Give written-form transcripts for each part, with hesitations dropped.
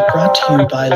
brought to you by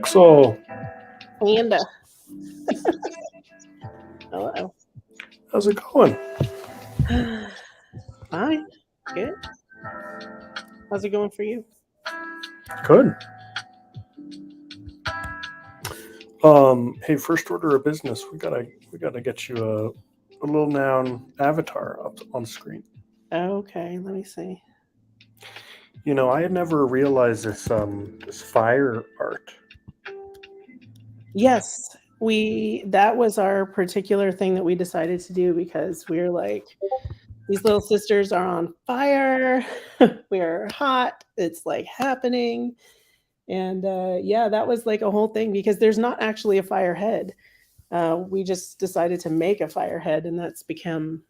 Pixel. Panda. Hello. How's it going? Fine. Good. How's it going for you? Good. Hey, first order of business. We gotta get you a little noun avatar up on screen. Okay, let me see. You know, I had never realized this fire art. Yes, that was our particular thing that we decided to do because we're like, these little sisters are on fire. We're hot. It's like happening. And yeah, that was like a whole thing because there's not actually a fire head. We just decided to make a fire head, and that's become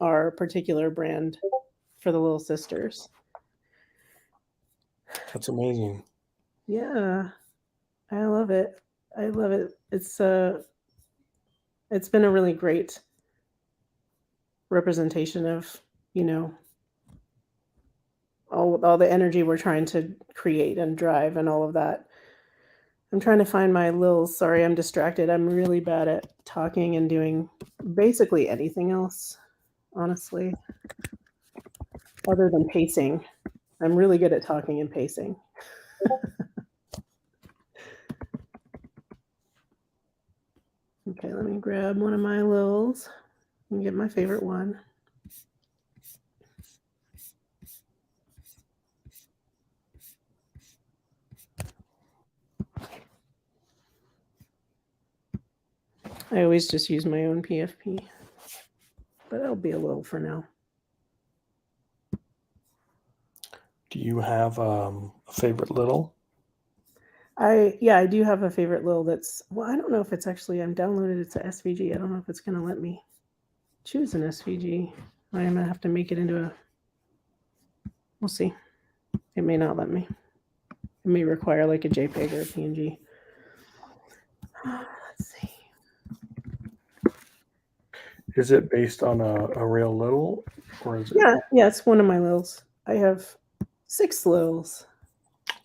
our particular brand for the little sisters. That's amazing. Yeah, I love it. I love it. It's been a really great representation of, you know, all the energy we're trying to create and drive and all of that. I'm trying to find my lils. Sorry, I'm distracted. I'm really bad at talking and doing basically anything else, honestly, other than pacing. I'm really good at talking and pacing. Okay, let me grab one of my lils and get my favorite one. I always just use my own PFP, but it'll be a little for now. Do you have a favorite little? I do have a favorite lil that's, well, I don't know if it's actually, I'm downloaded it to SVG. I don't know if it's going to let me choose an SVG. I'm going to have to make it into a, we'll see. It may not let me. It may require like a JPEG or a PNG. Let's see. Is it based on a real little, or is it? Yeah, it's one of my lils. I have 6 lils.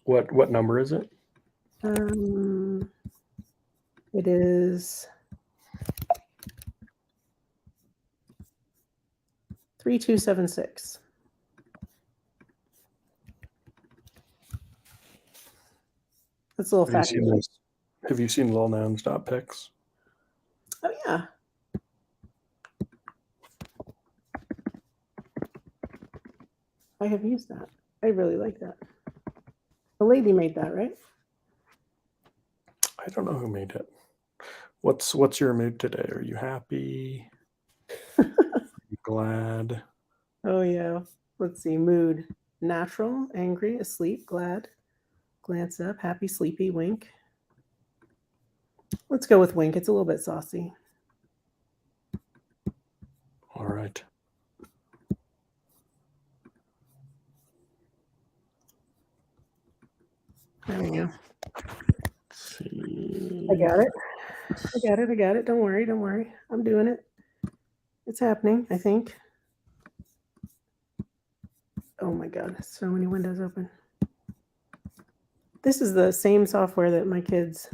What number is it? It is 3276. That's a little Have fat. Have you seen lilnouns.pics? Oh yeah. I have used that. I really like that. The lady made that, right? I don't know who made it. What's your mood today? Are you happy? Are you glad? Oh yeah. Let's see. Mood. Natural, angry, asleep, glad, glance up, happy, sleepy, wink. Let's go with wink. It's a little bit saucy. All right. There we go. Let's see. I got it. I got it. Don't worry. I'm doing it. It's happening, I think. Oh my god, so many windows open. This is the same software that my kids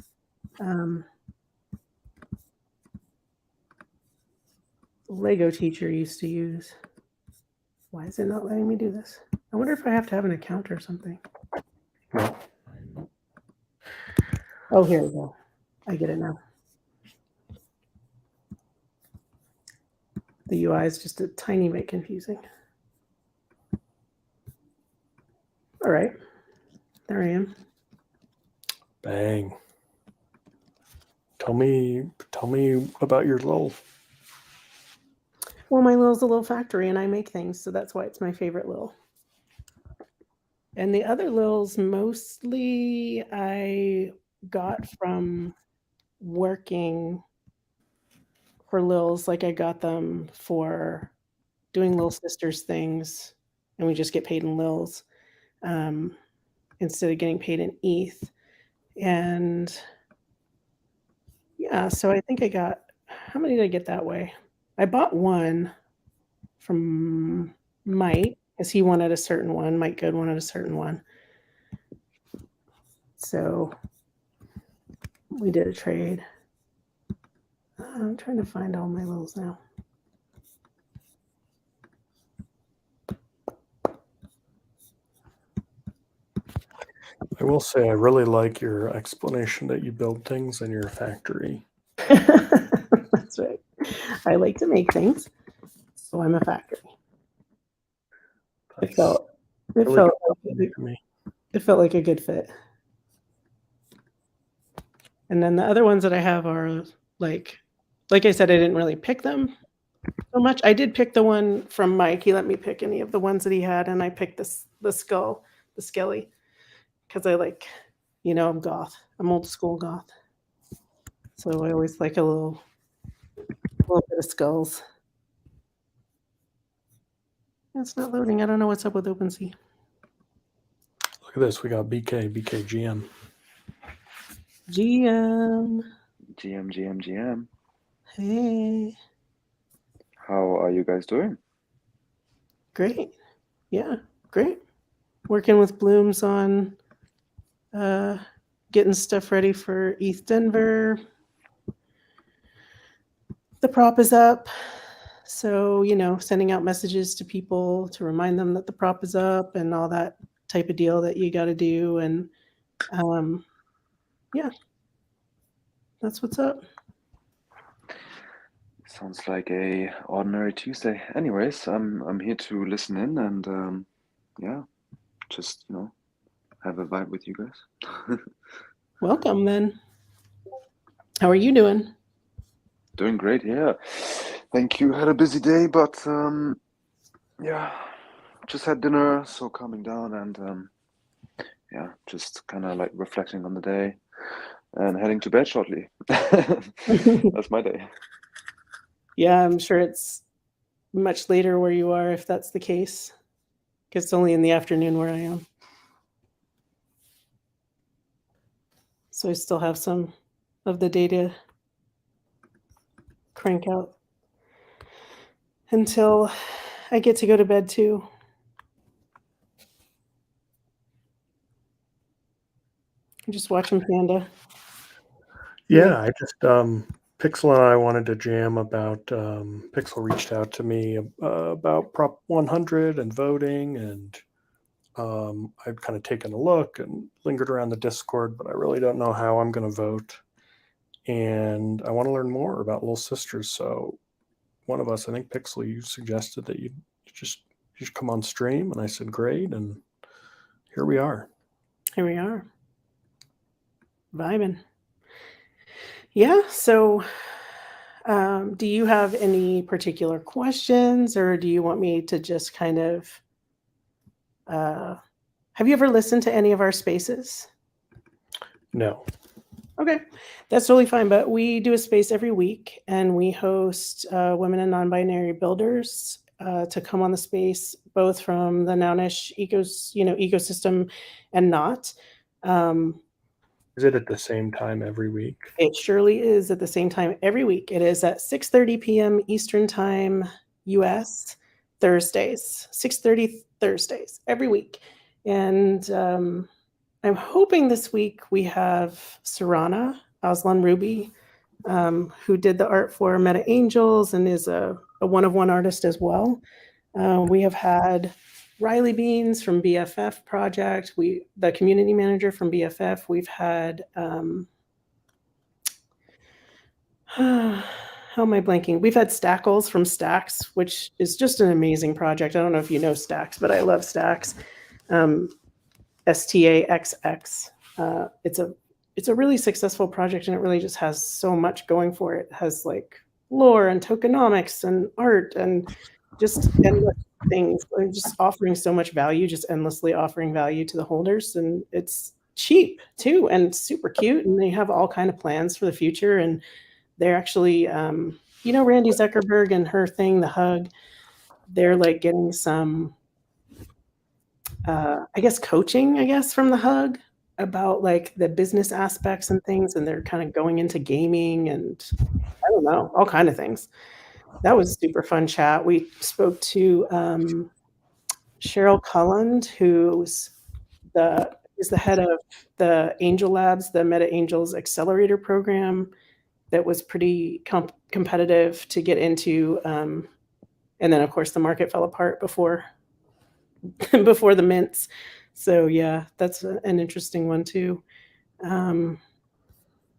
Lego teacher used to use. Why is it not letting me do this? I wonder if I have to have an account or something. No. Oh, here we go. I get it now. The UI is just a tiny bit confusing. All right. There I am. Bang. Tell me about your lil. Well, my lil's a little factory and I make things, so that's why it's my favorite lil. And the other lils mostly I got from working for lils. Like I got them for doing Little Sisters things, and we just get paid in lils instead of getting paid in ETH. And yeah, so I think I got, how many did I get that way? I bought one from Mike because he wanted a certain one. Mike Good wanted a certain one. So We did a trade. I'm trying to find all my littles now. I will say I really like your explanation that you build things in your factory. That's right. I like to make things, so I'm a factory. That's It felt really like good to me. it felt like a good fit. And then the other ones that I have are like I said, I didn't really pick them so much. I did pick the one from Mike. He let me pick any of the ones that he had, and I picked the skelly, because I like, I'm goth. I'm old school goth, so I always like a little bit of skulls. It's not loading. I don't know what's up with OpenSea. Look at this. We got BK GM. GM. Hey. How are you guys doing? Great. Yeah, great. Working with Blooms on getting stuff ready for ETH Denver. The prop is up. So, sending out messages to people to remind them that the prop is up and all that type of deal that you got to do. And yeah, that's what's up. Sounds like a ordinary Tuesday. Anyways, I'm here to listen in and yeah, just have a vibe with you guys. Welcome then. How are you doing? Doing great, yeah. Thank you. Had a busy day, but yeah, just had dinner, so calming down and yeah, just kind of like reflecting on the day and heading to bed shortly. That's my day. Yeah, I'm sure it's much later where you are if that's the case, because it's only in the afternoon where I am. So I still have some of the day to crank out until I get to go to bed too. I'm just watching Panda. Yeah, I just Pixel and I wanted to jam about. Pixel reached out to me about Prop 100 and voting, and I've kind of taken a look and lingered around the Discord, but I really don't know how I'm going to vote, and I want to learn more about Little Sisters. So one of us, I think Pixel, you suggested that you just come on stream, and I said great, and here we are. Here we are. Vibing. Yeah, so do you have any particular questions, or do you want me to just kind of have you ever listened to any of our spaces? No. Okay, that's totally fine. But we do a space every week, and we host women and non-binary builders to come on the space, both from the Nounish ecosystem and not. Is it at the same time every week? It surely is at the same time every week. It is at 6:30 p.m. Eastern Time, US, Thursdays, 6:30 Thursdays every week. And I'm hoping this week we have Sarana Aslan Ruby, who did the art for Meta Angels and is a one-of-one artist as well. We have had Riley Beans from BFF Project, the community manager from BFF. We've had how am I blanking? We've had Stackles from Stacks, which is just an amazing project. I don't know if you know Stacks, but I love Stacks. STAXX. It's a really successful project, and it really just has so much going for it. It has like lore and tokenomics and art and just endless things. They're just offering so much value, just endlessly offering value to the holders, and it's cheap too and super cute. And they have all kind of plans for the future. And they're actually, Randy Zuckerberg and her thing, the hug. They're like getting some, coaching, from the hug about like the business aspects and things. And they're kind of going into gaming and I don't know, all kind of things. That was a super fun chat. We spoke to Cheryl Culland, who's the is the head of the Angel Labs, the Meta Angels Accelerator program that was pretty competitive to get into. And then, of course, the market fell apart before before the mints. So yeah, that's an interesting one too.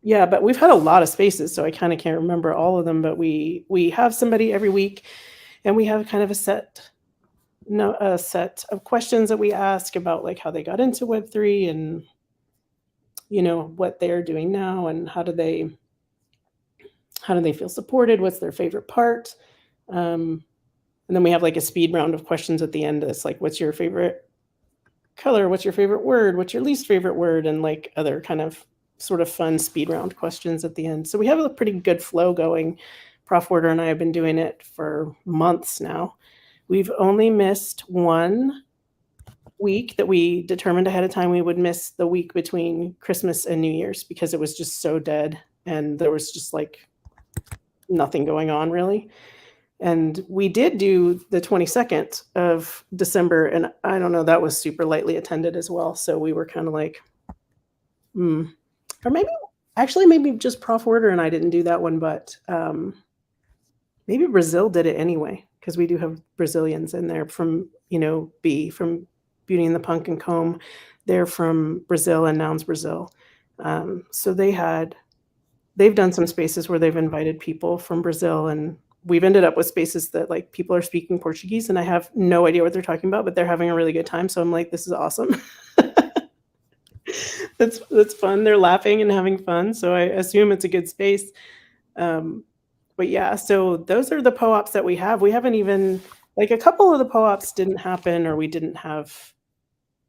Yeah, but we've had a lot of spaces, so I kind of can't remember all of them. But we have somebody every week, and we have kind of a set of questions that we ask about like how they got into Web3 and what they're doing now and how do they feel supported, what's their favorite part. And then we have like a speed round of questions at the end that's like, what's your favorite color, what's your favorite word, what's your least favorite word, and like other kind of sort of fun speed round questions at the end. So we have a pretty good flow going. Prof. Werder and I have been doing it for months now. We've only missed one week that we determined ahead of time we would miss, the week between Christmas and New Year's, because it was just so dead and there was just like nothing going on really. And we did do the 22nd of December, and I don't know, that was super lightly attended as well. So we were kind of like, or maybe just Prof. Werder and I didn't do that one, but maybe Brazil did it anyway, because we do have Brazilians in there from, from Beauty and the Punk and Comb. They're from Brazil and Nouns Brazil. So they've done some spaces where they've invited people from Brazil, and we've ended up with spaces that like people are speaking Portuguese and I have no idea what they're talking about, but they're having a really good time. So I'm like, this is awesome. That's fun. They're laughing and having fun. So I assume it's a good space. But yeah, so those are the POAPs that we have. We haven't even, like a couple of the POAPs didn't happen, or we didn't have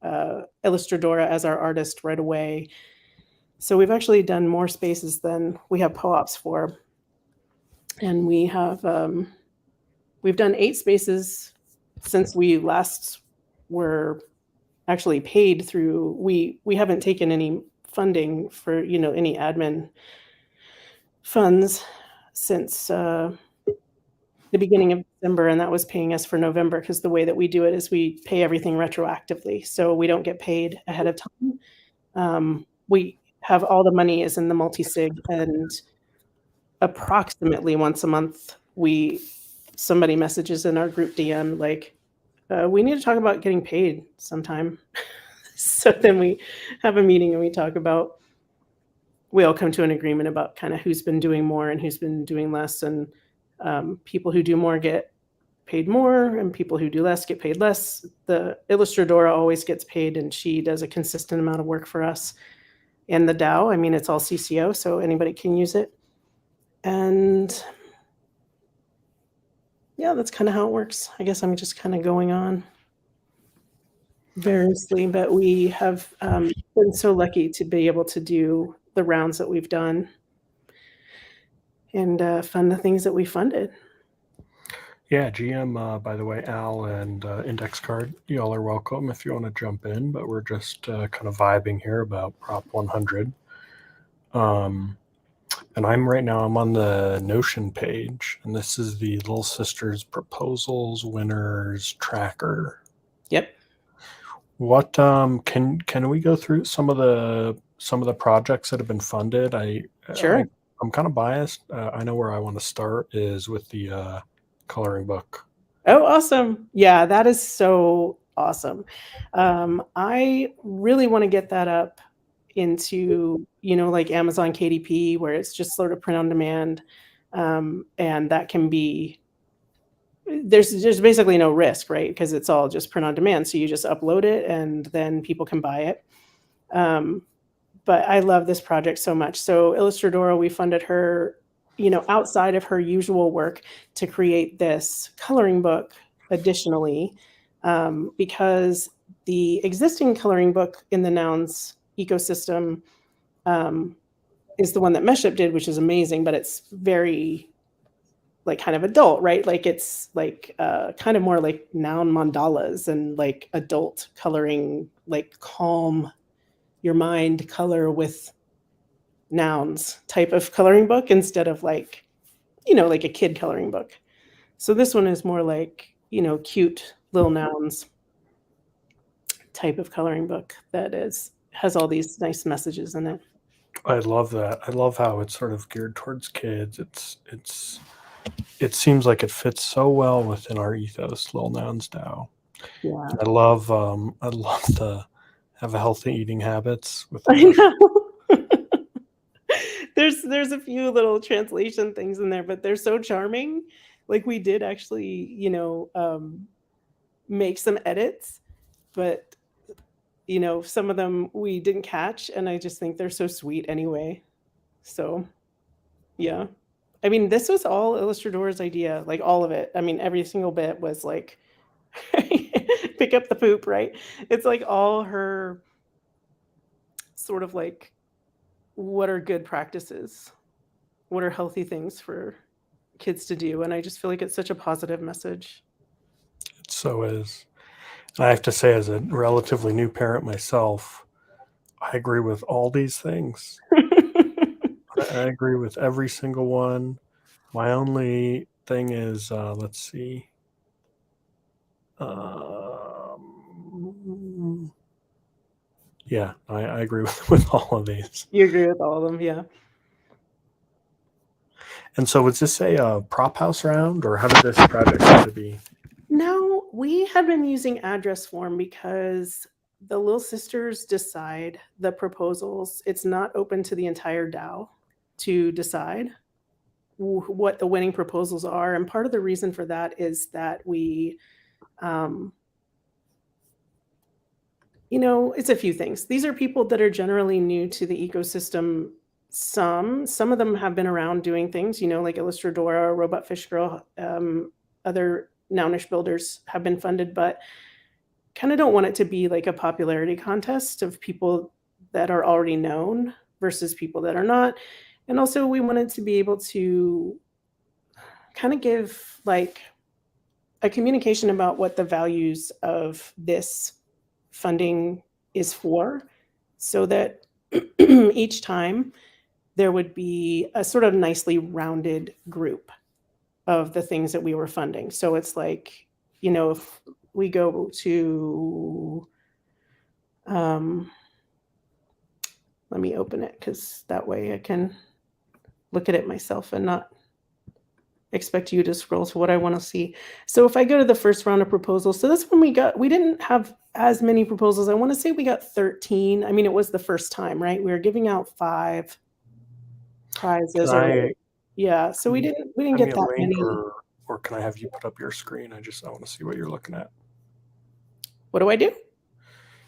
Illustradora as our artist right away. So we've actually done more spaces than we have POAPs for. And we have, we've done 8 spaces since we last were actually paid through, we haven't taken any funding for, any admin funds since the beginning of December. And that was paying us for November, because the way that we do it is we pay everything retroactively. So we don't get paid ahead of time. We have all the money is in the multi-sig, and approximately once a month, somebody messages in our group DM like, we need to talk about getting paid sometime. So then we have a meeting and we all come to an agreement about kind of who's been doing more and who's been doing less. And people who do more get paid more, and people who do less get paid less. The Illustradora always gets paid, and she does a consistent amount of work for us. And the DAO, I mean, it's all CCO, so anybody can use it. And yeah, that's kind of how it works. I guess I'm just kind of going on variously, but we have been so lucky to be able to do the rounds that we've done and fund the things that we funded. Yeah, GM, by the way, Al and Index Card, you all are welcome if you want to jump in, but we're just kind of vibing here about Prop 100. And I'm on the Notion page, and this is the Little Sisters Proposals Winners Tracker. Yep. What can we go through some of the projects that have been funded? Sure. I'm kind of biased. I know where I want to start is with the coloring book. Oh, awesome. Yeah, that is so awesome. I really want to get that up into, like Amazon KDP, where it's just sort of print on demand. And that can be, there's basically no risk, right? Because it's all just print on demand. So you just upload it and then people can buy it. But I love this project so much. So Illustradora, we funded her, outside of her usual work, to create this coloring book additionally, because the existing coloring book in the Nouns ecosystem is the one that Meshup did, which is amazing, but it's very like kind of adult, right? Like it's like kind of more like noun mandalas and like adult coloring, like calm your mind color with nouns type of coloring book, instead of like, like a kid coloring book. So this one is more like, cute little nouns type of coloring book that is has all these nice messages in it. I love that. I love how it's sort of geared towards kids. It seems like it fits so well within our ethos, Lil Nouns DAO. Yeah. I love the have a healthy eating habits with I know. There's a few little translation things in there, but they're so charming. Like we did actually, make some edits, but some of them we didn't catch, and I just think they're so sweet anyway. So, yeah. I mean, this was all Illustrator's idea, like all of it. I mean, every single bit was like pick up the poop, right? It's like all her sort of like what are good practices? What are healthy things for kids to do? And I just feel like it's such a positive message. It so is. And I have to say, as a relatively new parent myself, I agree with all these things. I agree with every single one. My only thing is, let's see. Yeah, I agree with all of these. You agree with all of them, yeah. And so was this a prop house round, or how did this project come to be? No, we have been using address form because the Little Sisters decide the proposals. It's not open to the entire DAO to decide what the winning proposals are. And part of the reason for that is that we, it's a few things. These are people that are generally new to the ecosystem. Some of them have been around doing things, like Illustradora, Robot Fish Girl, other Nounish builders have been funded, but kind of don't want it to be like a popularity contest of people that are already known versus people that are not. And also we wanted to be able to kind of give like a communication about what the values of this funding is for, so that each time there would be a sort of nicely rounded group of the things that we were funding. So it's like, if we go to, let me open it because that way I can look at it myself and not expect you to scroll to what I want to see. So if I go to the first round of proposals, so that's when we didn't have as many proposals. I want to say we got 13. I mean, it was the first time, right? We were giving out 5 prizes. Yeah, so we didn't get that many. Or can I have you put up your screen? I want to see what you're looking at. What do I do?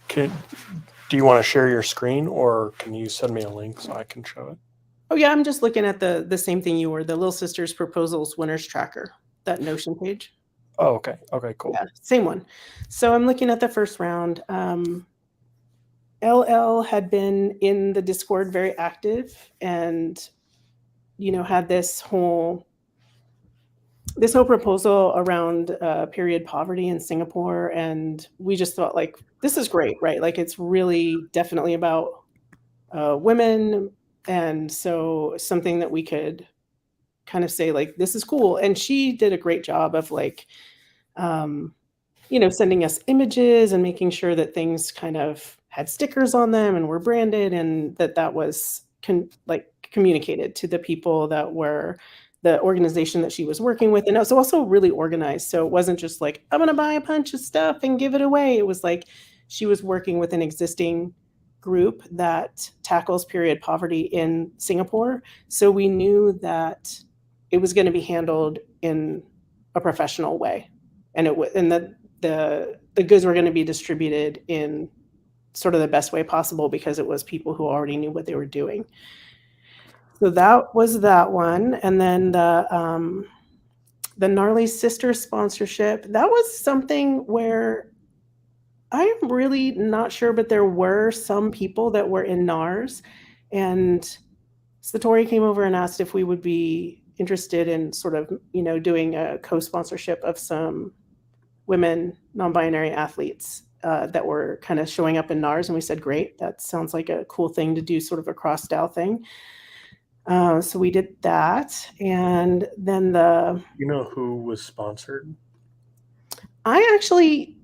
Do you want to share your screen, or can you send me a link so I can show it? Oh yeah, I'm just looking at the same thing you were, the Little Sisters Proposals Winners Tracker, that Notion page. Oh, okay. Okay, cool. Yeah, same one. So I'm looking at the first round. LL had been in the Discord very active and, had this whole proposal around period poverty in Singapore. And we just thought like, this is great, right? Like it's really definitely about women. And so something that we could kind of say like, this is cool. And she did a great job of like, sending us images and making sure that things kind of had stickers on them and were branded, and that was communicated to the people that were the organization that she was working with. And it was also really organized. So it wasn't just like, I'm going to buy a bunch of stuff and give it away. It was like she was working with an existing group that tackles period poverty in Singapore. So we knew that it was going to be handled in a professional way, and the goods were going to be distributed in sort of the best way possible because it was people who already knew what they were doing. So that was that one. And then the Gnarly Sister sponsorship, that was something where I am really not sure, but there were some people that were in NARS, and Satori came over and asked if we would be interested in sort of, doing a co-sponsorship of some women non-binary athletes that were kind of showing up in NARS. And we said, great, that sounds like a cool thing to do, sort of a cross-DAO thing. So we did that. And then You know who was sponsored? I actually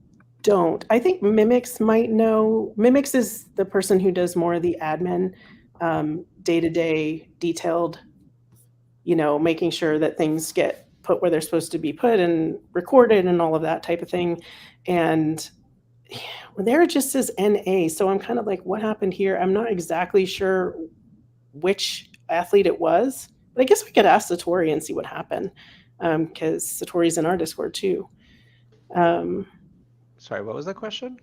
don't. I think Mimics might know. Mimics is the person who does more of the admin, day-to-day detailed, making sure that things get put where they're supposed to be put and recorded and all of that type of thing. And there it just says NA. So I'm kind of like, what happened here? I'm not exactly sure which athlete it was, but I guess we could ask Satori and see what happened, because Satori's in our Discord too. Sorry, what was the question?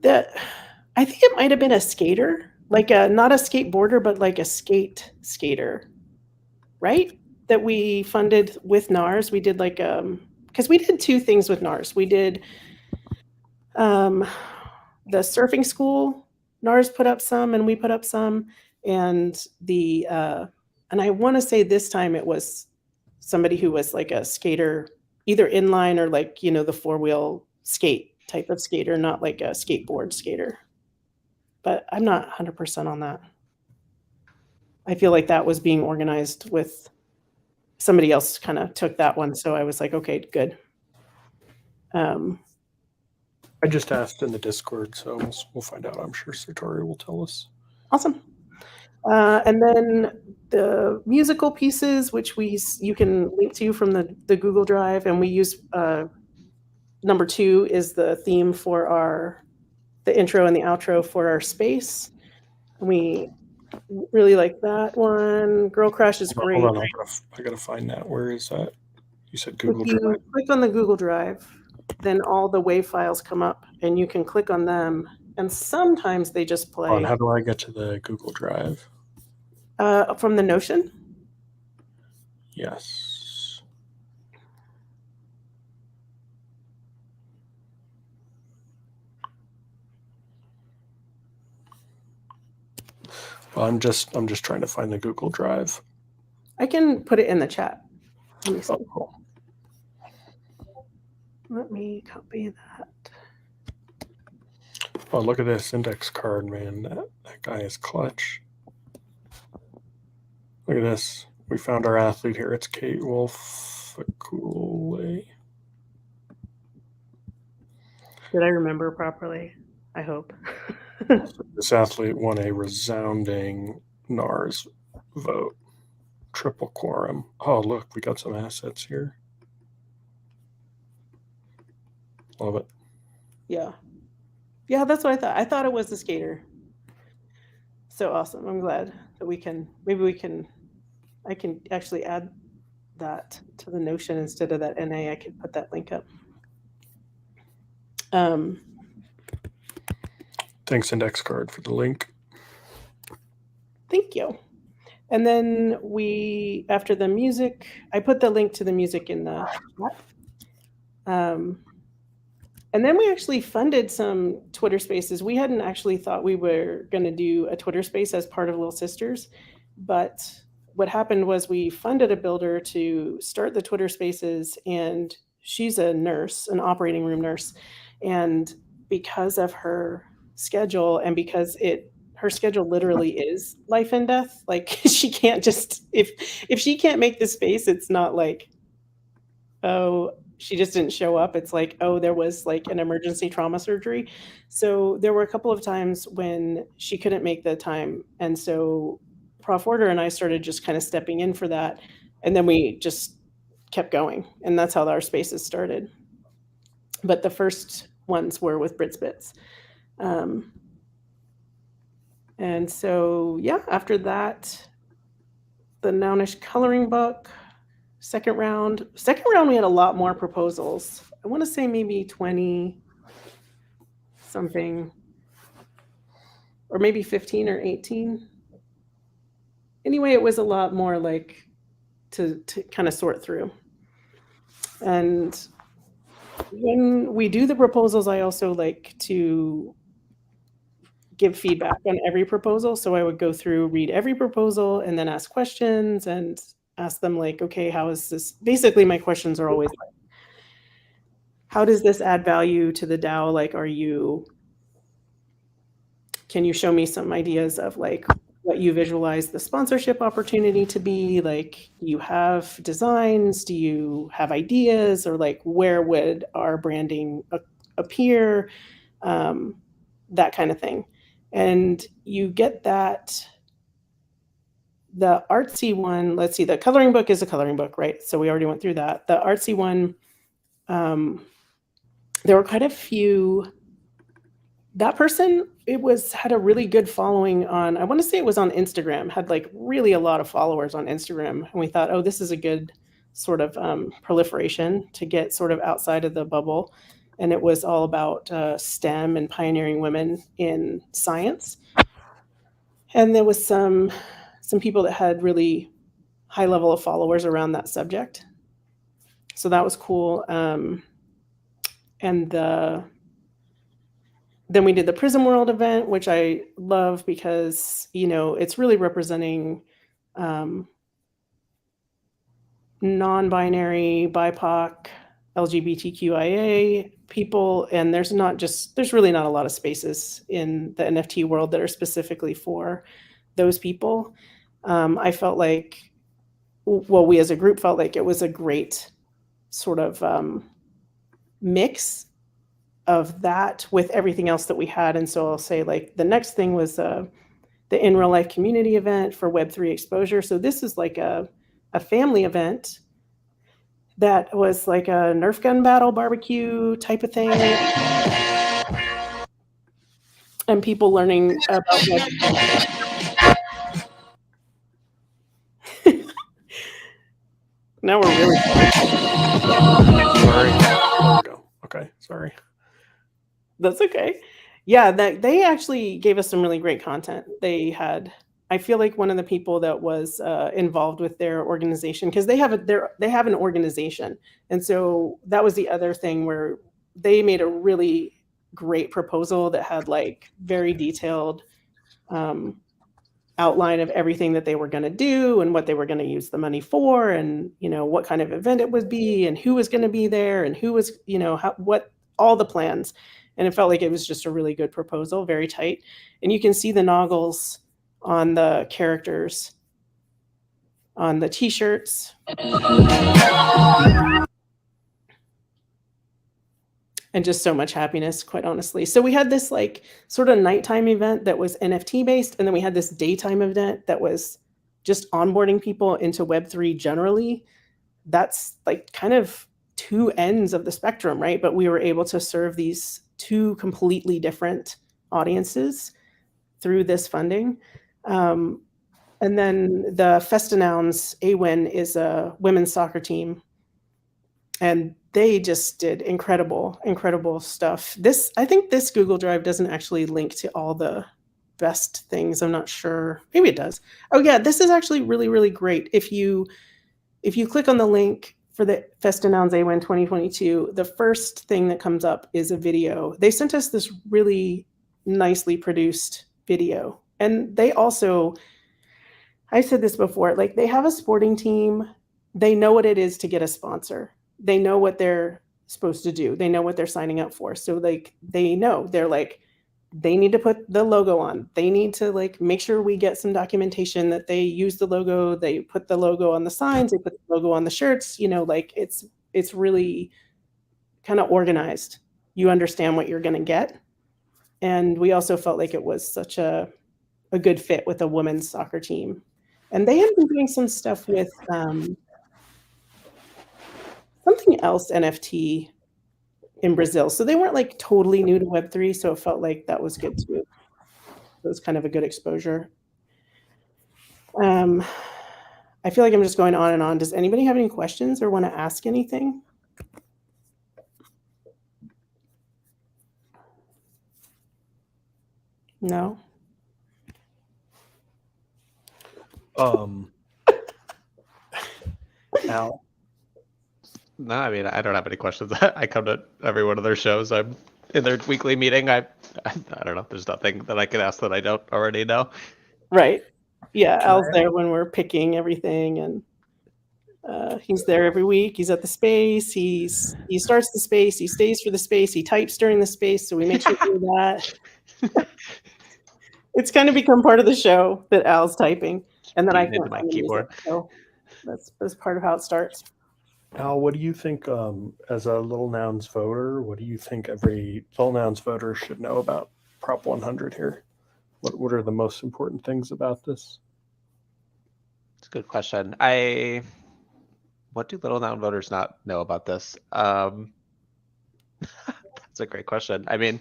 I think it might have been a skater, like not a skateboarder, but like a skater, right? That we funded with NARS. We did like because we did two things with NARS. We did the surfing school. NARS put up some, and we put up some, and and I want to say this time it was somebody who was like a skater, either inline or like the 4-wheel skate type of skater, not like a skateboard skater. But I'm not 100% on that. I feel like that was being organized with somebody else. Kind of took that one, so I was like, okay, good. I just asked in the Discord, so we'll find out. I'm sure Satori will tell us. Awesome. And then the musical pieces, which you can link to from the Google Drive, and we use number 2 is the theme for the intro and the outro for our space. We really like that one. Girl Crush is great. Hold on, I gotta find that. Where is that? You said Google If you Drive. click on the Google Drive, then all the WAV files come up, and you can click on them. And sometimes they just play. How do I get to the Google Drive? From the Notion? Yes. Well, I'm just trying to find the Google Drive. I can put it in the chat. Let me see. Oh, cool. Let me copy that. Oh, look at this index card, man. That guy is clutch. Look at this. We found our athlete here. It's Kate Wolf-Akule. Did I remember properly? I hope. This athlete won a resounding NARS vote. Triple quorum. Oh, look, we got some assets here. Love it. Yeah. Yeah, that's what I thought. I thought it was the skater. So awesome. I'm glad that I can actually add that to the Notion instead of that NA. I could put that link up. Thanks, Index Card, for the link. Thank you. And then after the music, I put the link to the music in the chat. And then we actually funded some Twitter Spaces. We hadn't actually thought we were going to do a Twitter Space as part of Little Sisters, but what happened was we funded a builder to start the Twitter Spaces, and she's a nurse, an operating room nurse, and because of her schedule and because her schedule literally is life and death, like she can't just if she can't make the space, it's not like, oh, she just didn't show up. It's like, oh, there was like an emergency trauma surgery. So there were a couple of times when she couldn't make the time. And so Prof. Order and I started just kind of stepping in for that. And then we just kept going. And that's how our spaces started. But the first ones were with Brits Bits. And so, yeah, after that, the Nounish coloring book. Second round, we had a lot more proposals. I want to say maybe 20 something, or maybe 15 or 18. Anyway, it was a lot more like to kind of sort through. And when we do the proposals, I also like to give feedback on every proposal. So I would go through, read every proposal, and then ask questions and ask them like, okay, how is this? Basically, my questions are always like, how does this add value to the DAO? Like, can you show me some ideas of like what you visualize the sponsorship opportunity to be? Like, do you have designs? Do you have ideas? Or like, where would our branding appear, that kind of thing. And you get that. The artsy one, let's see, the coloring book is a coloring book, right? So we already went through that. The artsy one, there were quite a few. That person, had a really good following on, I want to say it was on Instagram, had like really a lot of followers on Instagram. And we thought, oh, this is a good sort of proliferation to get sort of outside of the bubble. And it was all about STEM and pioneering women in science. And there was some people that had really high level of followers around that subject. So that was cool. And then we did the Prism World event, which I love because, it's really representing non-binary, BIPOC, LGBTQIA people. And there's really not a lot of spaces in the NFT world that are specifically for those people. I felt like, we as a group felt like it was a great sort of mix of that with everything else that we had. And so I'll say, like, the next thing was the In Real Life community event for Web3 exposure. So this is like a family event that was like a Nerf gun battle barbecue type of thing. And people learning about now we're really Sorry. There we go. Okay, sorry. That's okay. Yeah, they actually gave us some really great content. I feel like one of the people that was involved with their organization, because they have an organization, and so that was the other thing where they made a really great proposal that had like very detailed outline of everything that they were going to do and what they were going to use the money for, and what kind of event it would be, and who was going to be there, and who was what all the plans. And it felt like it was just a really good proposal, very tight. And you can see the noggles on the characters on the t-shirts. And just so much happiness, quite honestly. So we had this like sort of nighttime event that was NFT based, and then we had this daytime event that was just onboarding people into Web3 generally. That's like kind of two ends of the spectrum, right? But we were able to serve these two completely different audiences through this funding. And then the Nouns AWIN is a women's soccer team, and they just did incredible stuff. I think this Google Drive doesn't actually link to all the best things. I'm not sure. Maybe it does. Oh yeah, this is actually really, really great. If you click on the link for the Nouns AWIN 2022, the first thing that comes up is a video. They sent us this really nicely produced video. And they also, I said this before, like they have a sporting team. They know what it is to get a sponsor. They know what they're supposed to do. They know what they're signing up for. So like they know, they're like, they need to put the logo on. They need to like make sure we get some documentation that they use the logo. They put the logo on the signs. They put the logo on the shirts. Like it's really kind of organized. You understand what you're going to get. And we also felt like it was such a good fit with a women's soccer team. And they had been doing some stuff with something else NFT in Brazil. So they weren't like totally new to Web3. So it felt like that was good too. It was kind of a good exposure. I feel like I'm just going on and on. Does anybody have any questions or want to ask anything? No? Al? No, I mean, I don't have any questions. I come to every one of their shows. I'm in their weekly meeting. I don't know. There's nothing that I can ask that I don't already know. Right. Yeah, Al's there when we're picking everything, and he's there every week. He's at the space. He starts the space. He stays for the space. He types during the space, so we make sure to do that. It's kind of become part of the show that Al's typing, and then I into my keyboard. Music, so that's part of how it starts. Al, what do you think, as a Little Nouns voter, what do you think every Little Nouns voter should know about Prop 100 here? What are the most important things about this? It's a good question. What do little noun voters not know about this? That's a great question. I mean,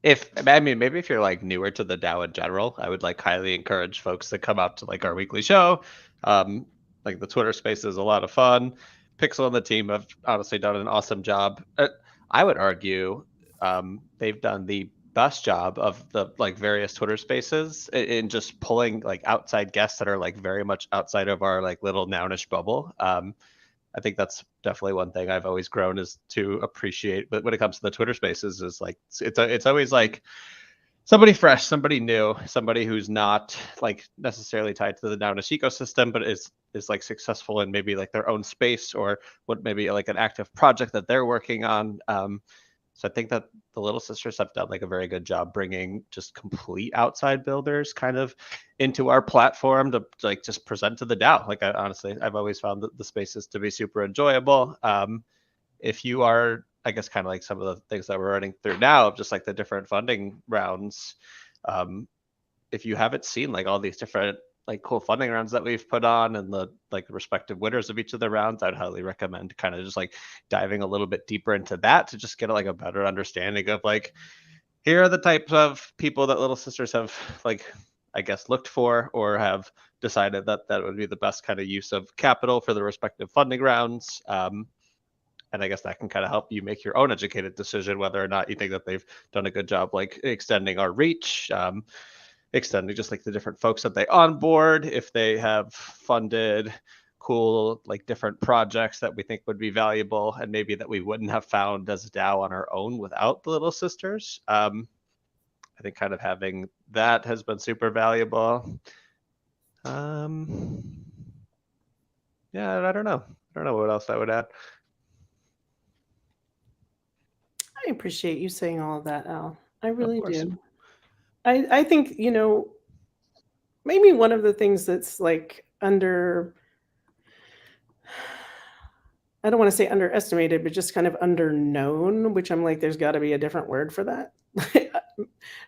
maybe if you're like newer to the DAO in general, I would like highly encourage folks to come out to like our weekly show. Like the Twitter space is a lot of fun. Pixel and the team have honestly done an awesome job. I would argue they've done the best job of the like various Twitter spaces in just pulling like outside guests that are like very much outside of our like little nounish bubble. I think that's definitely one thing I've always grown is to appreciate. But when it comes to the Twitter spaces, is like it's always like somebody fresh, somebody new, somebody who's not like necessarily tied to the Nounish ecosystem, but is like successful in maybe like their own space or what maybe like an active project that they're working on. So I think that the Little Sisters have done like a very good job bringing just complete outside builders kind of into our platform to like just present to the DAO. Like honestly, I've always found the spaces to be super enjoyable. If you are, I guess, kind of like some of the things that we're running through now, just like the different funding rounds, if you haven't seen like all these different like cool funding rounds that we've put on and the like respective winners of each of the rounds, I'd highly recommend kind of just like diving a little bit deeper into that to just get like a better understanding of like, here are the types of people that Little Sisters have like, I guess, looked for or have decided that that would be the best kind of use of capital for the respective funding rounds. And I guess that can kind of help you make your own educated decision whether or not you think that they've done a good job like extending our reach, extending just like the different folks that they onboard, if they have funded cool like different projects that we think would be valuable and maybe that we wouldn't have found as a DAO on our own without the Little Sisters. I think kind of having that has been super valuable. Yeah, I don't know. I don't know what else I would add. I appreciate you saying all of that, Al. I really course. do. I think, maybe one of the things that's like I don't want to say underestimated, but just kind of underknown, which I'm like, there's got to be a different word for that.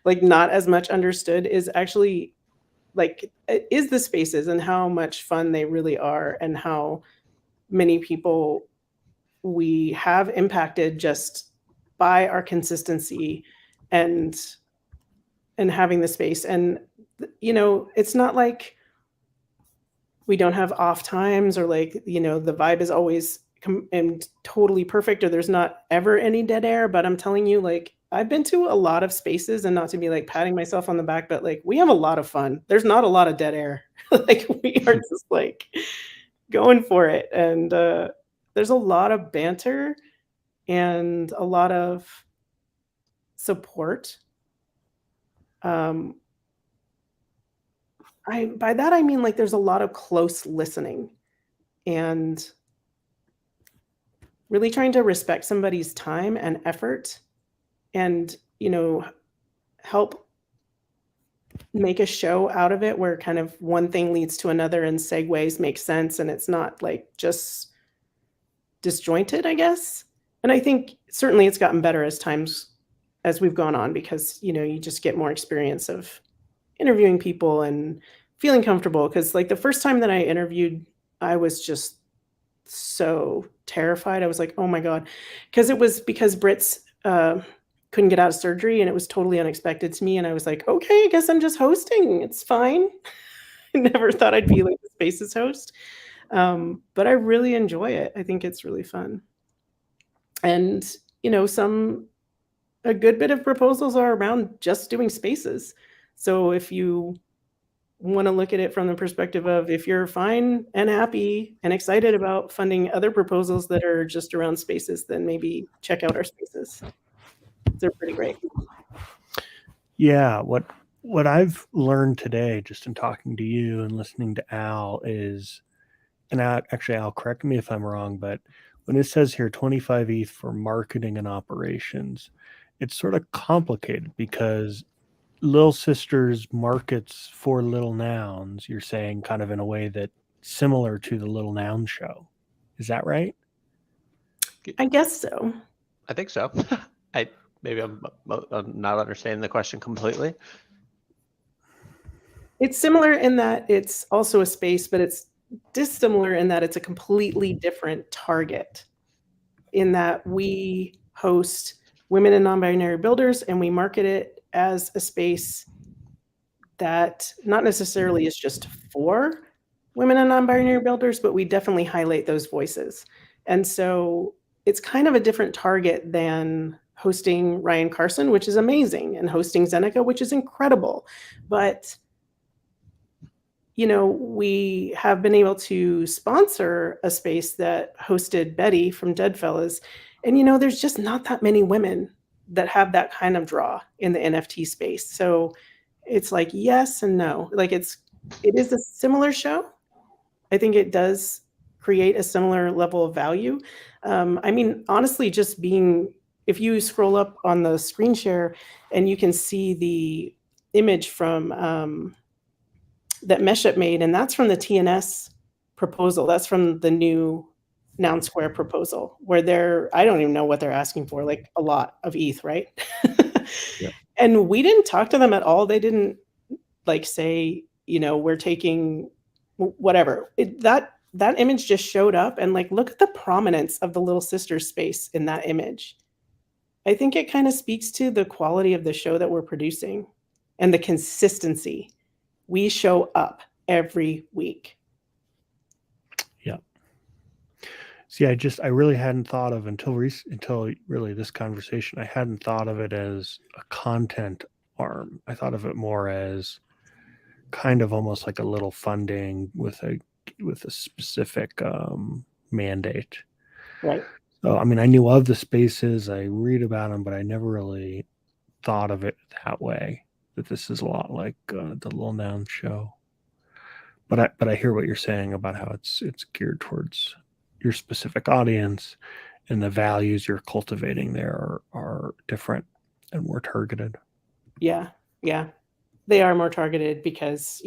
Like not as much understood is actually like is the spaces and how much fun they really are and how many people we have impacted just by our consistency and having the space. And it's not like we don't have off times or like the vibe is always and totally perfect or there's not ever any dead air, but I'm telling you, like, I've been to a lot of spaces, and not to be like patting myself on the back, but like we have a lot of fun. There's not a lot of dead air. Like we are just like going for it, and there's a lot of banter and a lot of support. By that I mean like there's a lot of close listening and really trying to respect somebody's time and effort and help make a show out of it where kind of one thing leads to another and segues make sense and it's not like just disjointed, I guess. And I think certainly it's gotten better as we've gone on because you just get more experience of interviewing people and feeling comfortable. Because like the first time that I interviewed, I was just so terrified. I was like, oh my God. Because it was because Brits couldn't get out of surgery and it was totally unexpected to me. And I was like, okay, I guess I'm just hosting. It's fine. I never thought I'd be like the Spaces host. But I really enjoy it. I think it's really fun. And, a good bit of proposals are around just doing spaces. So if you want to look at it from the perspective of if you're fine and happy and excited about funding other proposals that are just around spaces, then maybe check out our spaces. They're pretty great. Yeah, what I've learned today, just in talking to you and listening to Al, is, and actually, Al, correct me if I'm wrong, but when it says here 25 ETH for marketing and operations, it's sort of complicated because Little Sisters markets for Little Nouns, you're saying, kind of in a way that similar to the Little Noun show. Is that right? I guess so. I think so. Maybe I'm not understanding the question completely. It's similar in that it's also a space, but it's dissimilar in that it's a completely different target. In that we host women and non-binary builders, and we market it as a space that not necessarily is just for women and non-binary builders, but we definitely highlight those voices. And so it's kind of a different target than hosting Ryan Carson, which is amazing, and hosting Zeneca, which is incredible. But we have been able to sponsor a space that hosted Betty from Deadfellas. And, there's just not that many women that have that kind of draw in the NFT space. So it's like, yes and no. Like it is a similar show. I think it does create a similar level of value. Honestly, if you scroll up on the screen share and you can see the image from, that Meshup made, and that's from the TNS proposal. That's from the new Noun Square proposal, where I don't even know what they're asking for, like a lot of ETH, right? Yeah. And we didn't talk to them at all. They didn't say, we're taking whatever. That image just showed up, and look at the prominence of the Little Sisters space in that image. I think it kind of speaks to the quality of the show that we're producing and the consistency. We show up every week. Yeah. See, I really hadn't thought of until really this conversation. I hadn't thought of it as a content arm. I thought of it more as kind of almost like a little funding with a specific mandate. Right. So, I knew of the spaces, I read about them, but I never really thought of it that way. That this is a lot like the Little Noun show. But I hear what you're saying about how it's geared towards your specific audience, and the values you're cultivating there are different and more targeted. Yeah. They are more targeted because,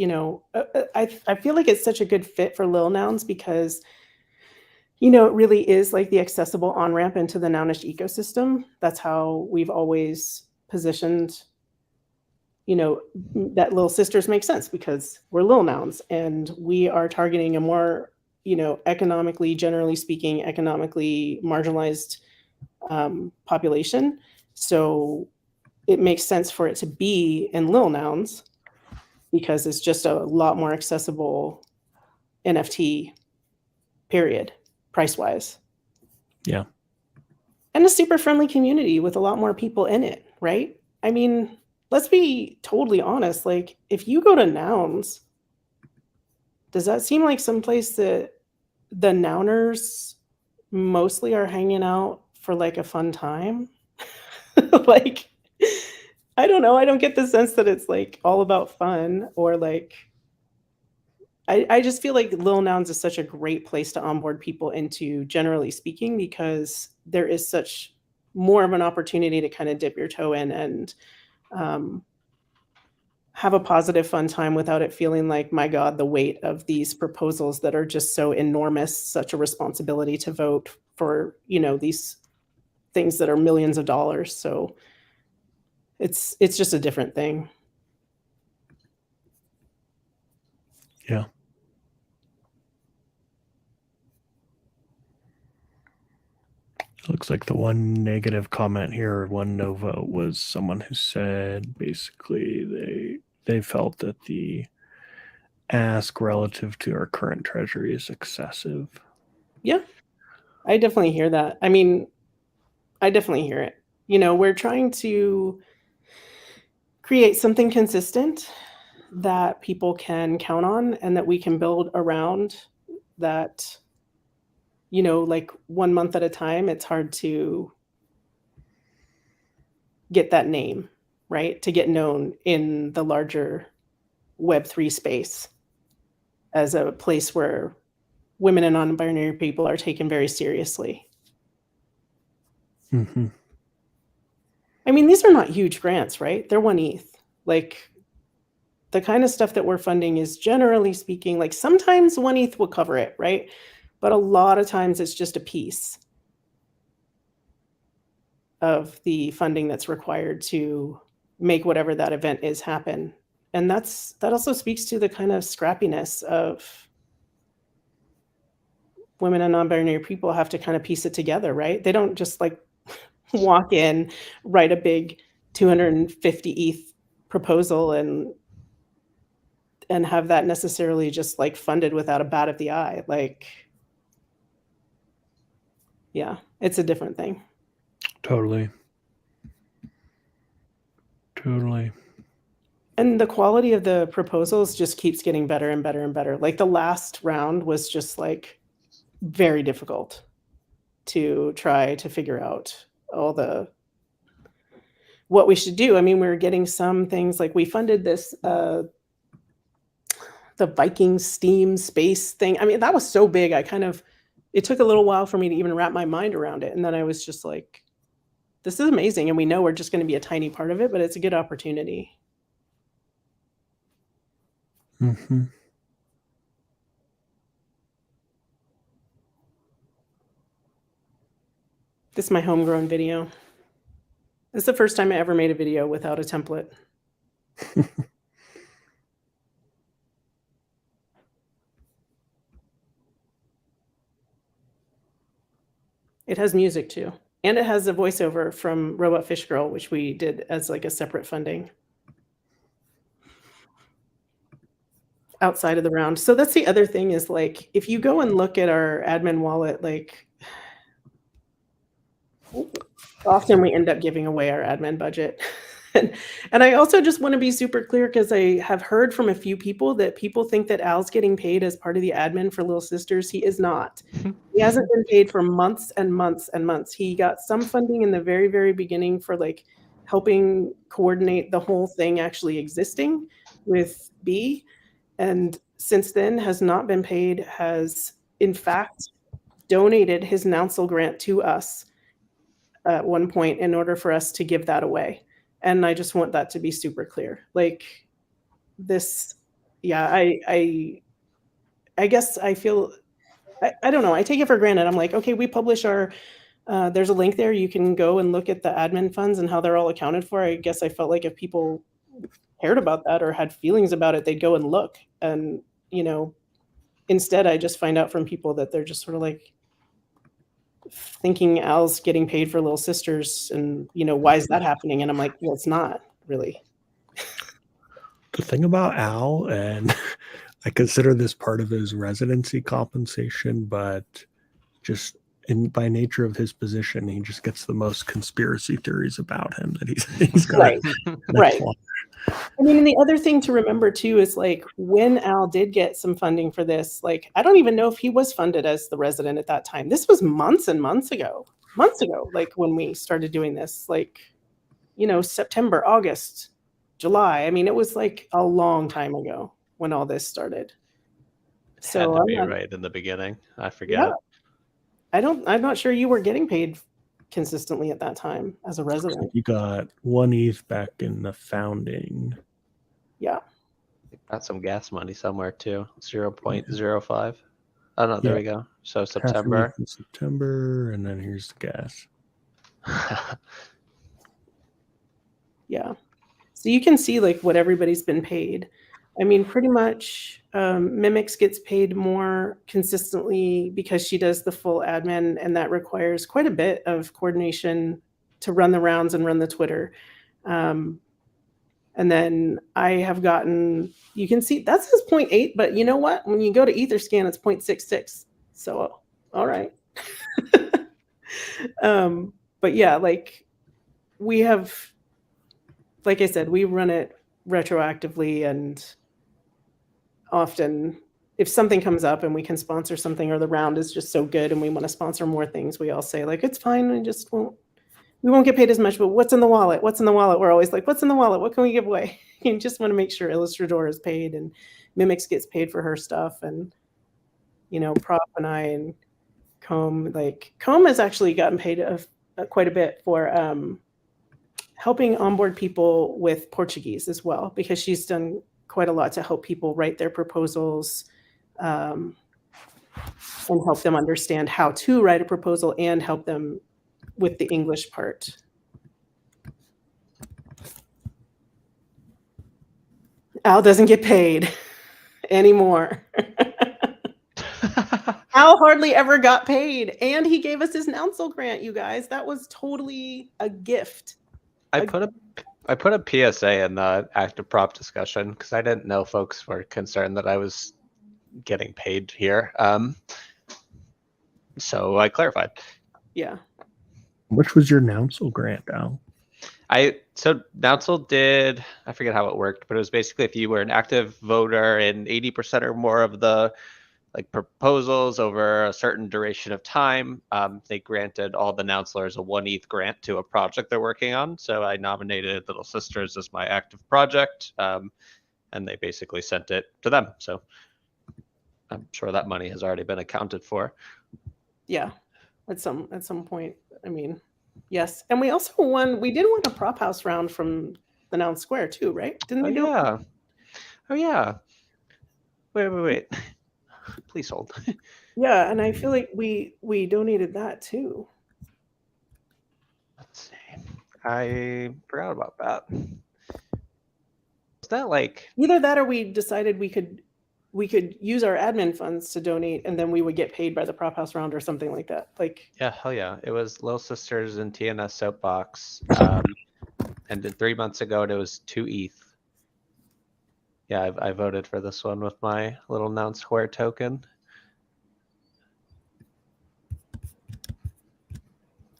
I feel like it's such a good fit for Lil Nouns because, it really is like the accessible on-ramp into the Nounish ecosystem. That's how we've always positioned, that Little Sisters make sense because we're Lil Nouns and we are targeting a more, generally speaking, economically marginalized population. So it makes sense for it to be in Lil Nouns because it's just a lot more accessible NFT, period, price-wise. Yeah. And a super friendly community with a lot more people in it, right? Let's be totally honest. Like, if you go to Nouns, does that seem like someplace that the Nouners mostly are hanging out for a fun time? I don't know. I don't get the sense that it's all about fun or I just feel like Lil Nouns is such a great place to onboard people into, generally speaking, because there is such more of an opportunity to kind of dip your toe in and have a positive, fun time without it feeling like, my God, the weight of these proposals that are just so enormous, such a responsibility to vote for, these things that are millions of dollars. So it's just a different thing. Yeah. Looks like the one negative comment here, one no vote, was someone who said basically they felt that the ask relative to our current treasury is excessive. Yeah, I definitely hear that. I definitely hear it. We're trying to create something consistent that people can count on and that we can build around that. 1 month at a time, it's hard to get that name, right? To get known in the larger Web3 space as a place where women and non-binary people are taken very seriously. Mm-hmm. These are not huge grants, right? They're 1 ETH. The kind of stuff that we're funding is, generally speaking, sometimes 1 ETH will cover it, right? But a lot of times it's just a piece. of the funding that's required to make whatever that event is happen. And that also speaks to the kind of scrappiness of women and non-binary people have to kind of piece it together, right? They don't just like walk in, write a big 250 ETH proposal and have that necessarily just like funded without a bat of the eye. Like, yeah, it's a different thing. Totally. And the quality of the proposals just keeps getting better and better and better. Like the last round was just like very difficult to try to figure out what we should do. I mean, we were getting some things like we funded this, the Viking Steam space thing. I mean, that was so big. It took a little while for me to even wrap my mind around it. And then I was just like, this is amazing. And we know we're just going to be a tiny part of it, but it's a good opportunity. Mm-hmm. This is my homegrown video. This is the first time I ever made a video without a template. It has music too. And it has a voiceover from Robot Fish Girl, which we did as like a separate funding outside of the round. So that's the other thing is like, if you go and look at our admin wallet, like often we end up giving away our admin budget. And I also just want to be super clear because I have heard from a few people that people think that Al's getting paid as part of the admin for Little Sisters. He is not. He hasn't been paid for months and months and months. He got some funding in the very, very beginning for like helping coordinate the whole thing actually existing with B. And since then has not been paid, has in fact donated his Nounsel grant to us at one point in order for us to give that away. And I just want that to be super clear. Like this, yeah, I guess I feel, I don't know. I take it for granted. I'm like, okay, we publish our, there's a link there. You can go and look at the admin funds and how they're all accounted for. I guess I felt like if people cared about that or had feelings about it, they'd go and look. And, you know, instead I just find out from people that they're just sort of like, thinking Al's getting paid for Little Sisters and, you know, why is that happening? And I'm like, well, it's not really. The thing about Al, and I consider this part of his residency compensation, but just by nature of his position, he just gets the most conspiracy theories about him that he's got. Right. Right. I mean, and the other thing to remember too is like when Al did get some funding for this, like I don't even know if he was funded as the resident at that time. This was months and months ago, like when we started doing this, like, you know, September, August, July. I mean, it was like a long time ago when all this started. So had to be right in the beginning. I forget. Yeah. I'm not sure you were getting paid consistently at that time as a resident. You got 1 ETH back in the founding. Yeah. Got some gas money somewhere too. 0.05. Oh no, there we go. So September. September, and then here's the gas. Yeah. So you can see like what everybody's been paid. I mean, pretty much Mimics gets paid more consistently because she does the full admin, and that requires quite a bit of coordination to run the rounds and run the Twitter. And then I have gotten, you can see that's his 0.8, but you know what? When you go to Etherscan, it's 0.66. So, all right. But yeah, like we have, like I said, we run it retroactively, and often if something comes up and we can sponsor something or the round is just so good and we want to sponsor more things, we all say like, it's fine. We won't get paid as much, but what's in the wallet? What's in the wallet? We're always like, what's in the wallet? What can we give away? You just want to make sure Illustrador is paid and Mimics gets paid for her stuff. And, you know, Prop and I and Comb has actually gotten paid quite a bit for helping onboard people with Portuguese as well, because she's done quite a lot to help people write their proposals and help them understand how to write a proposal and help them with the English part Al doesn't get paid anymore. Al hardly ever got paid, and he gave us his Nounsel grant, you guys. That was totally a gift. I put a PSA in the active prop discussion because I didn't know folks were concerned that I was getting paid here. So I clarified. Yeah. Which was your Nounsel grant, Al? So Nounsel did, I forget how it worked, but it was basically if you were an active voter in 80% or more of the like proposals over a certain duration of time, they granted all the Nounselers a 1 ETH grant to a project they're working on. So I nominated Little Sisters as my active project, and they basically sent it to them. So I'm sure that money has already been accounted for. Yeah. At some point. I mean, yes. And we also we did win a prop house round from the Noun Square too, right? Didn't we do it? Oh yeah. Wait. Please hold. Yeah, and I feel like we donated that too. Let's see. I forgot about that. Was that like either that or we decided we could use our admin funds to donate and then we would get paid by the prop house round or something like that. Like, yeah, hell yeah. It was Little Sisters and TNS Soapbox. And then 3 months ago it was 2 ETH. Yeah, I voted for this one with my little Noun Square token.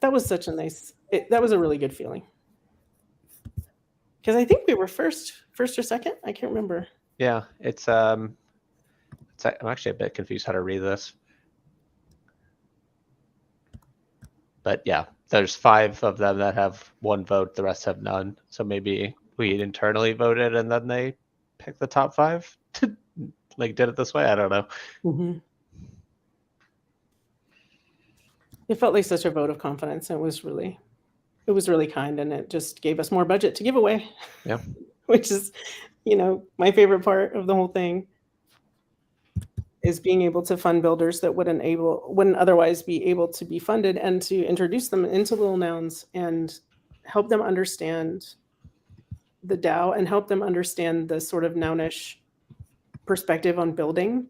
that was such a nice that was a really good feeling. Because I think we were first or second. I can't remember. Yeah, I'm actually a bit confused how to read this. But yeah, there's 5 of them that have 1 vote, the rest have none. So maybe we internally voted and then they picked the top 5 to like did it this way. I don't know. Mm-hmm. It felt like such a vote of confidence. It was really kind, and it just gave us more budget to give away. Yeah. Which is, my favorite part of the whole thing is being able to fund builders that wouldn't otherwise be able to be funded, and to introduce them into Little Nouns and help them understand the DAO and help them understand the sort of nounish perspective on building,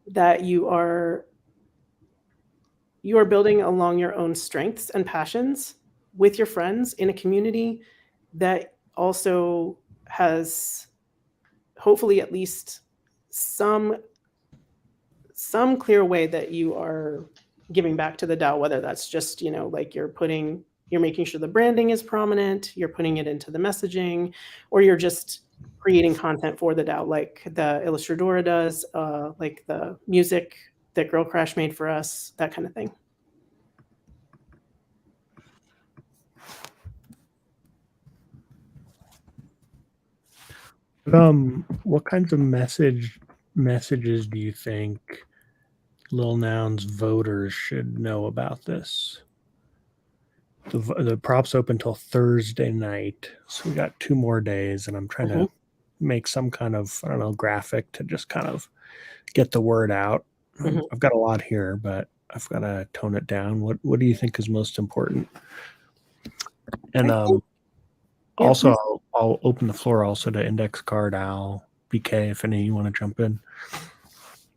that you are building along your own strengths and passions with your friends in a community that also has hopefully at least some clear way that you are giving back to the DAO, whether that's just, like you're making sure the branding is prominent, you're putting it into the messaging, or you're just creating content for the DAO, like the Illustradora does, like the music that Girl Crash made for us, that kind of thing. What kinds of messages do you think Little Nouns voters should know about this? The props open till Thursday night, so we got 2 more days, and I'm trying to make some kind of, I don't know, graphic to just kind of get the word out. I've got a lot here, but I've got to tone it down. What do you think is most important? And also, I'll open the floor also to Index Card, Al, BK, if any of you want to jump in.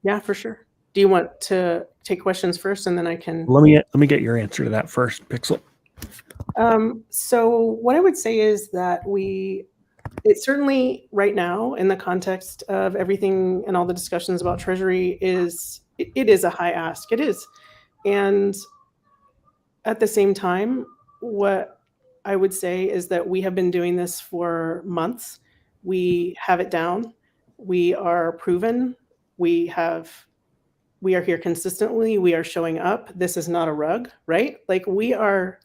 Yeah, for sure. Do you want to take questions first, and then I can? Let me get your answer to that first, Pixel. So what I would say is that it's certainly right now, in the context of everything and all the discussions about Treasury, it is a high ask. It is. And at the same time, what I would say is that we have been doing this for months. We have it down. We are proven. We are here consistently. We are showing up. This is not a rug, right? Like we are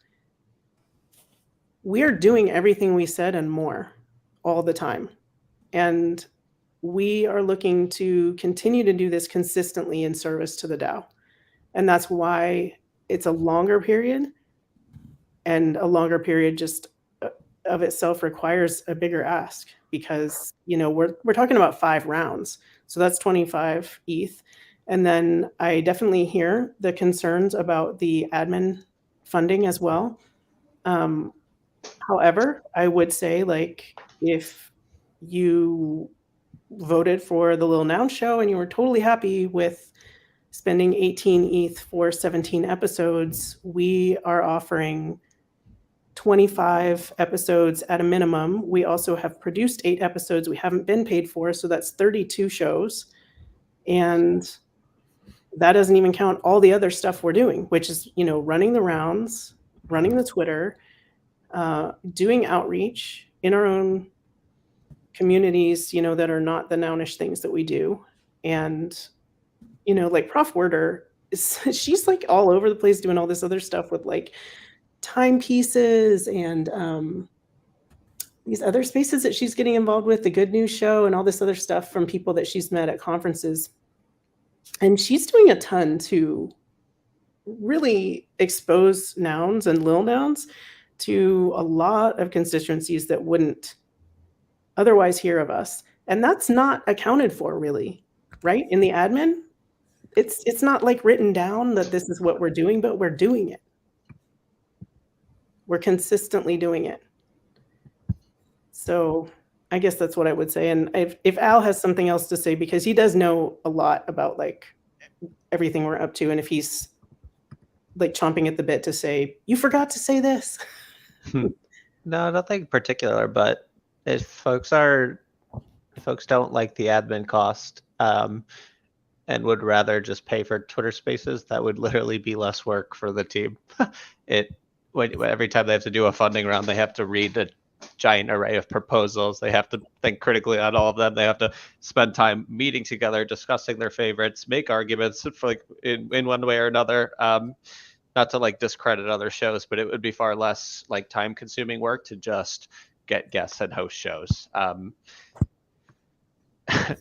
doing everything we said and more all the time. And we are looking to continue to do this consistently in service to the DAO. And that's why it's a longer period, and a longer period just of itself requires a bigger ask, because, we're talking about 5 rounds. So that's 25 ETH. And then I definitely hear the concerns about the admin funding as well. However, I would say, like, if you voted for the Little Noun Show and you were totally happy with spending 18 ETH for 17 episodes, we are offering 25 episodes at a minimum. We also have produced 8 episodes we haven't been paid for, so that's 32 shows. And that doesn't even count all the other stuff we're doing, which is, running the rounds, running the Twitter, doing outreach in our own communities, that are not the nounish things that we do. And, like Prof. Werder, she's like all over the place doing all this other stuff with like timepieces and these other spaces that she's getting involved with, the Good News Show and all this other stuff from people that she's met at conferences. And she's doing a ton to really expose nouns and lil nouns to a lot of constituencies that wouldn't otherwise hear of us. And that's not accounted for really, right? In the admin, it's not like written down that this is what we're doing, but we're doing it. We're consistently doing it. So I guess that's what I would say. And if Al has something else to say, because he does know a lot about like everything we're up to, and if he's like chomping at the bit to say, you forgot to say this. No, nothing particular, but if folks don't like the admin cost and would rather just pay for Twitter Spaces, that would literally be less work for the team. Every time they have to do a funding round, they have to read a giant array of proposals. They have to think critically on all of them. They have to spend time meeting together, discussing their favorites, make arguments for like in one way or another. Not to like discredit other shows, but it would be far less like time consuming work to just get guests and host shows.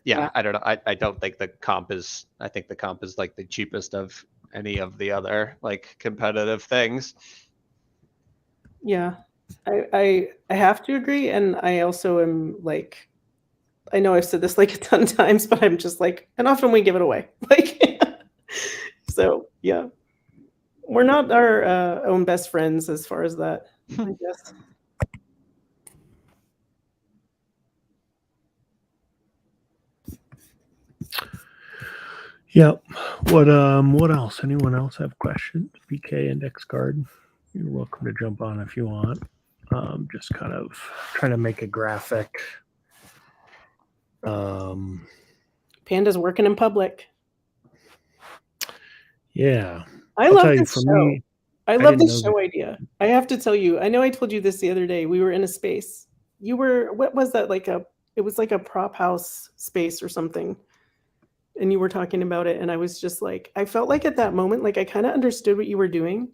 Yeah, I don't know. I don't think the comp is, I think the comp is like the cheapest of any of the other like competitive things. Yeah, I have to agree. And I also am like, I know I've said this like a ton of times, but I'm just like, and often we give it away. Like, so yeah, we're not our own best friends as far as that, I guess. Yep. What else? Anyone else have questions? BK Index Card, you're welcome to jump on if you want. Just kind of trying to make a graphic. Panda's working in public. Yeah. I I'll love tell you, this for show. me, I I love didn't this know show idea. I have to tell you, I know I told you this the other day. We were in a space. You were, what was that? It was like a prop house space or something. And you were talking about it. And I was just like, I felt like at that moment, like I kind of understood what you were doing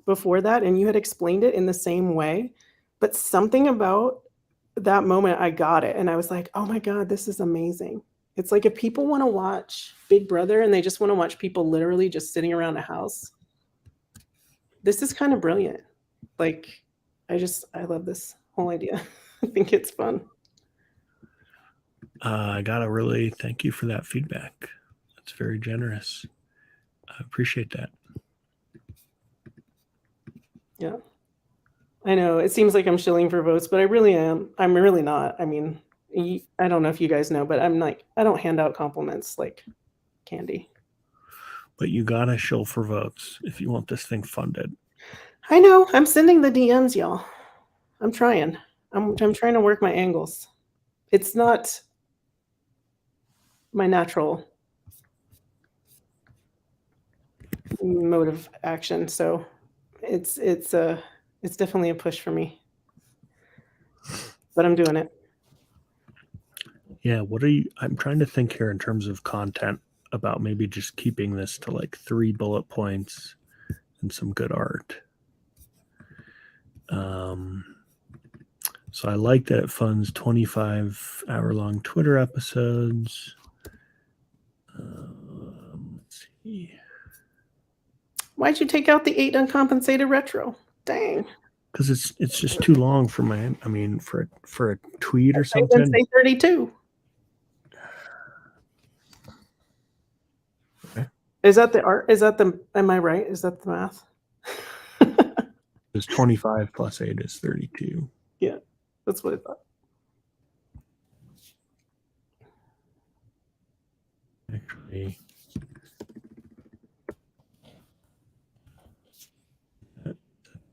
before that. And you had explained it in the same way. But something about that moment, I got it. And I was like, oh my God, this is amazing. It's like if people want to watch Big Brother and they just want to watch people literally just sitting around a house, this is kind of brilliant. Like, I love this whole idea. I think it's fun. I gotta really thank you for that feedback. That's very generous. I appreciate that. Yeah. I know it seems like I'm shilling for votes, but I really am. I'm really not. I mean, I don't know if you guys know, but I'm like, I don't hand out compliments like candy. But you gotta shill for votes if you want this thing funded. I know. I'm sending the DMs, y'all. I'm trying. I'm trying to work my angles. It's not my natural mode of action, so it's definitely a push for me. But I'm doing it. Yeah, I'm trying to think here in terms of content about maybe just keeping this to like 3 bullet points and some good art. So I like that it funds 25 hour-long Twitter episodes. Let's see. Why'd you take out the 8 uncompensated retro? Dang. Because it's just too long for for a tweet or I something. didn't say 32. Okay. Is that the art? Am I right? Is that the math? It's 25 plus 8 is 32. Yeah, that's what I thought. Actually,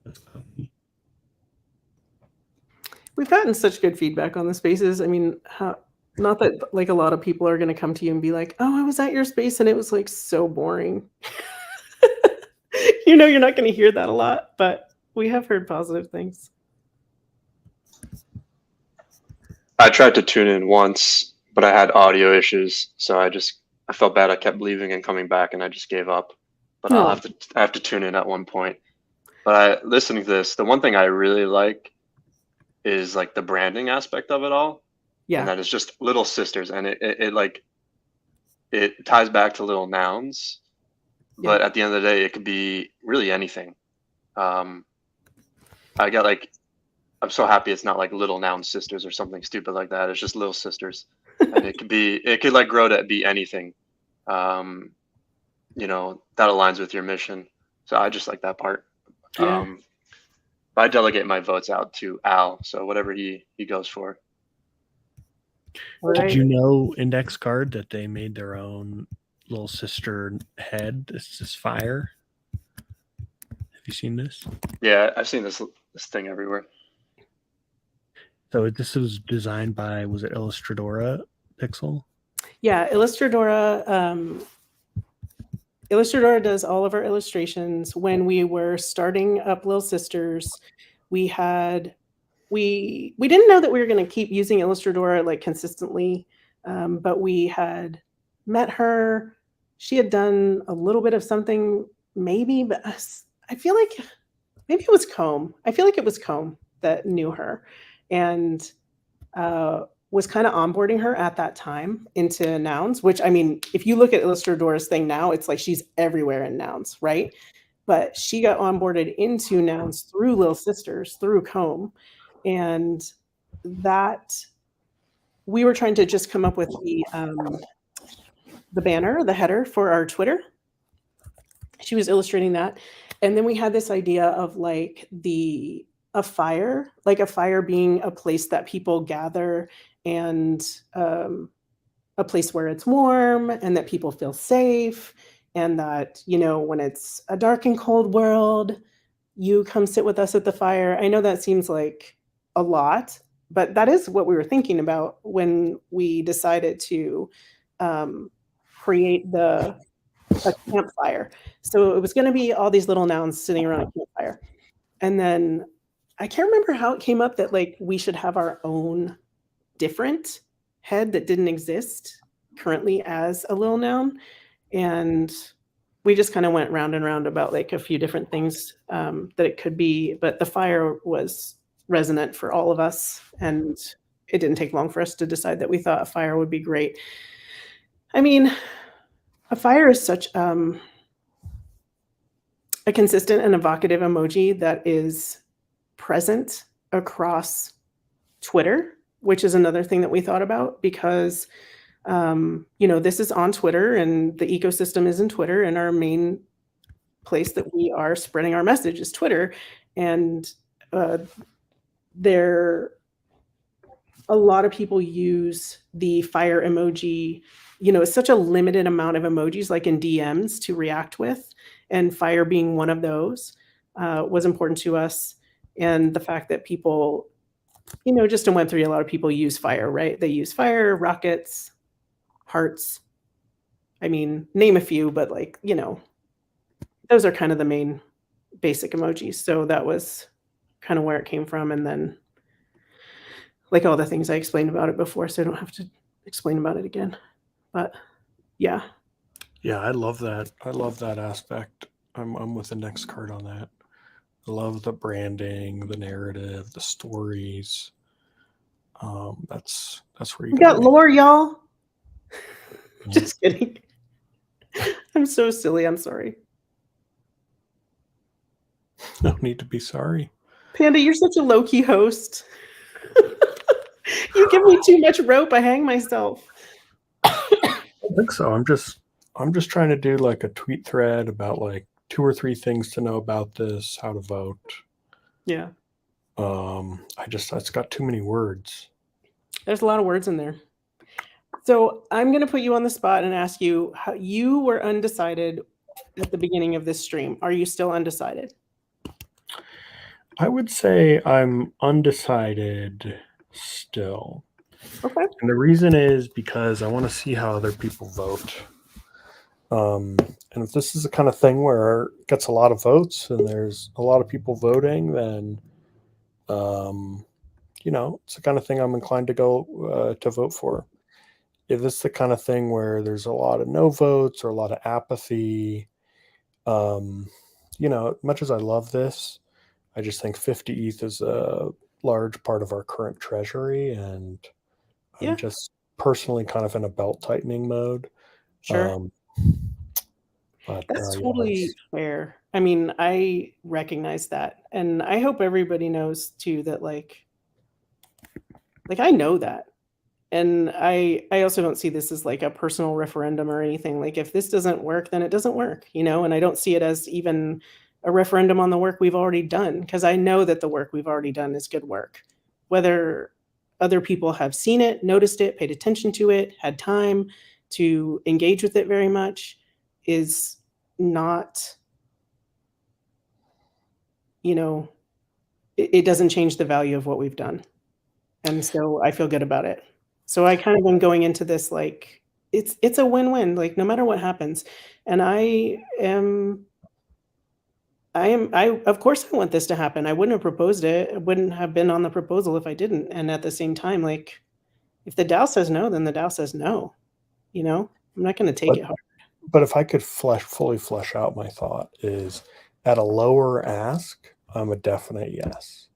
that's copy. We've gotten such good feedback on the spaces. I mean, not that like a lot of people are going to come to you and be like, "Oh, I was at your space and it was like so boring." You know, you're not going to hear that a lot, but we have heard positive things. I tried to tune in once, but I had audio issues, so I felt bad. I kept leaving and coming back, and I just gave up. But No. I have to tune in at one point. But listening to this, the one thing I really like is like the branding aspect of it all. Yeah. And that it's just little sisters, and it ties back to little nouns. But at the end of the day, it could be really anything. I'm so happy it's not like little noun sisters or something stupid like that. It's just little sisters, and it could like grow to be anything. You know, that aligns with your mission. So I just like that part. Yeah. But I delegate my votes out to Al. So whatever he goes for. Right. Did you know Index Card that they made their own little sister head? It's this fire. Have you seen this? Yeah, I've seen this thing everywhere. So this was designed by, was it Illustradora Pixel? Yeah, Illustradora. Illustradora does all of our illustrations. When we were starting up Little Sisters, we didn't know that we were going to keep using Illustradora like consistently, but we had met her. She had done a little bit of something, maybe, but I feel like maybe it was Comb. I feel like it was Comb that knew her and was kind of onboarding her at that time into Nouns, which, I mean, if you look at Illustradora's thing now, it's like she's everywhere in Nouns, right? But she got onboarded into Nouns through Little Sisters, through Comb. And that we were trying to just come up with the banner, the header for our Twitter. She was illustrating that. And then we had this idea of like a fire being a place that people gather and a place where it's warm and that people feel safe. And that, you know, when it's a dark and cold world, you come sit with us at the fire. I know that seems like a lot, but that is what we were thinking about when we decided to create a campfire. So it was going to be all these little nouns sitting around a campfire. And then I can't remember how it came up that like we should have our own different head that didn't exist currently as a little noun. And we just kind of went round and round about like a few different things that it could be, but the fire was resonant for all of us. And it didn't take long for us to decide that we thought a fire would be great. I mean, a fire is such a consistent and evocative emoji that is present across Twitter, which is another thing that we thought about because, you know, this is on Twitter and the ecosystem is in Twitter, and our main place that we are spreading our message is Twitter. And a lot of people use the fire emoji. You know, it's such a limited amount of emojis like in DMs to react with, and fire being one of those was important to us. And the fact that people, you know, just in Web3, a lot of people use fire, right? They use fire, rockets, hearts. I mean, name a few, but like, you know, those are kind of the main basic emojis. So that was kind of where it came from. And then like all the things I explained about it before, so I don't have to explain about it again. But yeah. Yeah, I love that. I love that aspect. I'm with the next card on that. I love the branding, the narrative, the stories. That's where you got lore, y'all. Just kidding. I'm so silly. I'm sorry. No need to be sorry. Panda, you're such a low-key host. You give me too much rope. I hang myself. I think so. I'm just trying to do like a tweet thread about like 2 or 3 things to know about this, how to vote. Yeah. It's got too many words. There's a lot of words in there. So I'm going to put you on the spot and ask you how you were undecided at the beginning of this stream. Are you still undecided? I would say I'm undecided still. Okay. And the reason is because I want to see how other people vote. And if this is the kind of thing where it gets a lot of votes and there's a lot of people voting, then, it's the kind of thing I'm inclined to go to vote for. If it's the kind of thing where there's a lot of no votes or a lot of apathy, much as I love this, I just think 50 ETH is a large part of our current treasury, and Yeah. I'm just personally kind of in a belt tightening mode. Sure. But That's totally fair. I mean, I recognize that. And I hope everybody knows too that like I know that. And I also don't see this as like a personal referendum or anything. Like if this doesn't work, then it doesn't work, and I don't see it as even a referendum on the work we've already done, because I know that the work we've already done is good work. Whether other people have seen it, noticed it, paid attention to it, had time to engage with it very much is not, it doesn't change the value of what we've done. And so I feel good about it. So I kind of been going into this like it's a win-win, like no matter what happens. And I of course I want this to happen. I wouldn't have proposed it. I wouldn't have been on the proposal if I didn't. And at the same time, like if the DAO says no, then the DAO says no. I'm not going to take it hard. But if I could fully flesh out my thought, is at a lower ask, I'm a definite yes.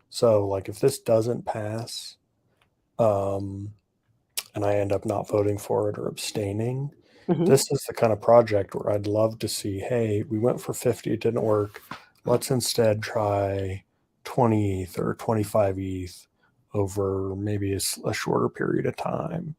So like if this doesn't pass, and I end up not voting for it or abstaining, this is the kind of project where I'd love to see, hey, we went for 50, it didn't work. Let's instead try 20 ETH or 25 ETH over maybe a shorter period of time.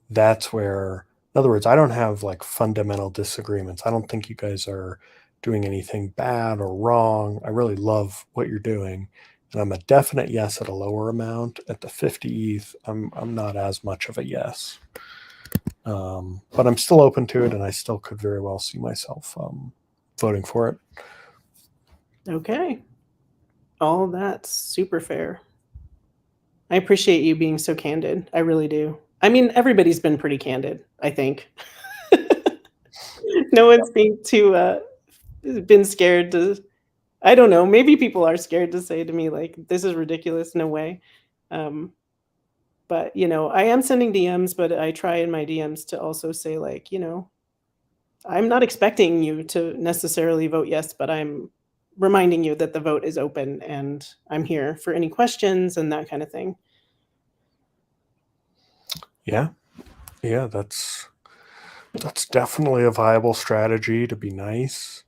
That's where, in other words, I don't have like fundamental disagreements. I don't think you guys are doing anything bad or wrong. I really love what you're doing. And I'm a definite yes at a lower amount. At the 50 ETH, I'm not as much of a yes. But I'm still open to it, and I still could very well see myself voting for it. Okay. All that's super fair. I appreciate you being so candid. I really do. I mean, everybody's been pretty candid, I think. No one's been scared to, I don't know, maybe people are scared to say to me, like, this is ridiculous, no way. But, I am sending DMs, but I try in my DMs to also say, like, I'm not expecting you to necessarily vote yes, but I'm reminding you that the vote is open and I'm here for any questions and that kind of thing. Yeah, that's definitely a viable strategy to be nice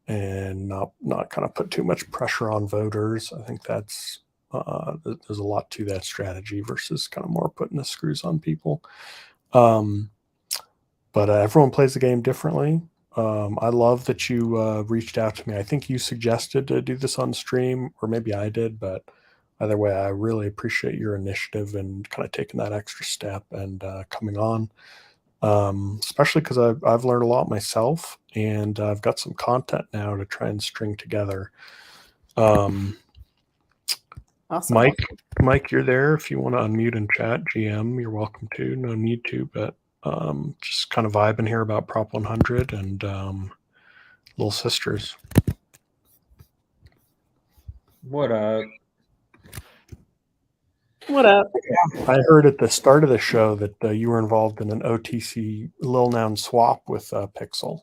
and not kind of put too much pressure on voters. I think that's there's a lot to that strategy versus kind of more putting the screws on people. But everyone plays the game differently. I love that you reached out to me. I think you suggested to do this on stream, or maybe I did, but either way, I really appreciate your initiative and kind of taking that extra step and coming on. Especially because I've learned a lot myself, and I've got some content now to try and string together. Awesome. Mike, you're there. If you want to unmute and chat, GM, you're welcome to. No need to, but just kind of vibing here about Prop 100 and Little Sisters. What up? What up? I heard at the start of the show that you were involved in an OTC Lil Noun swap with Pixel.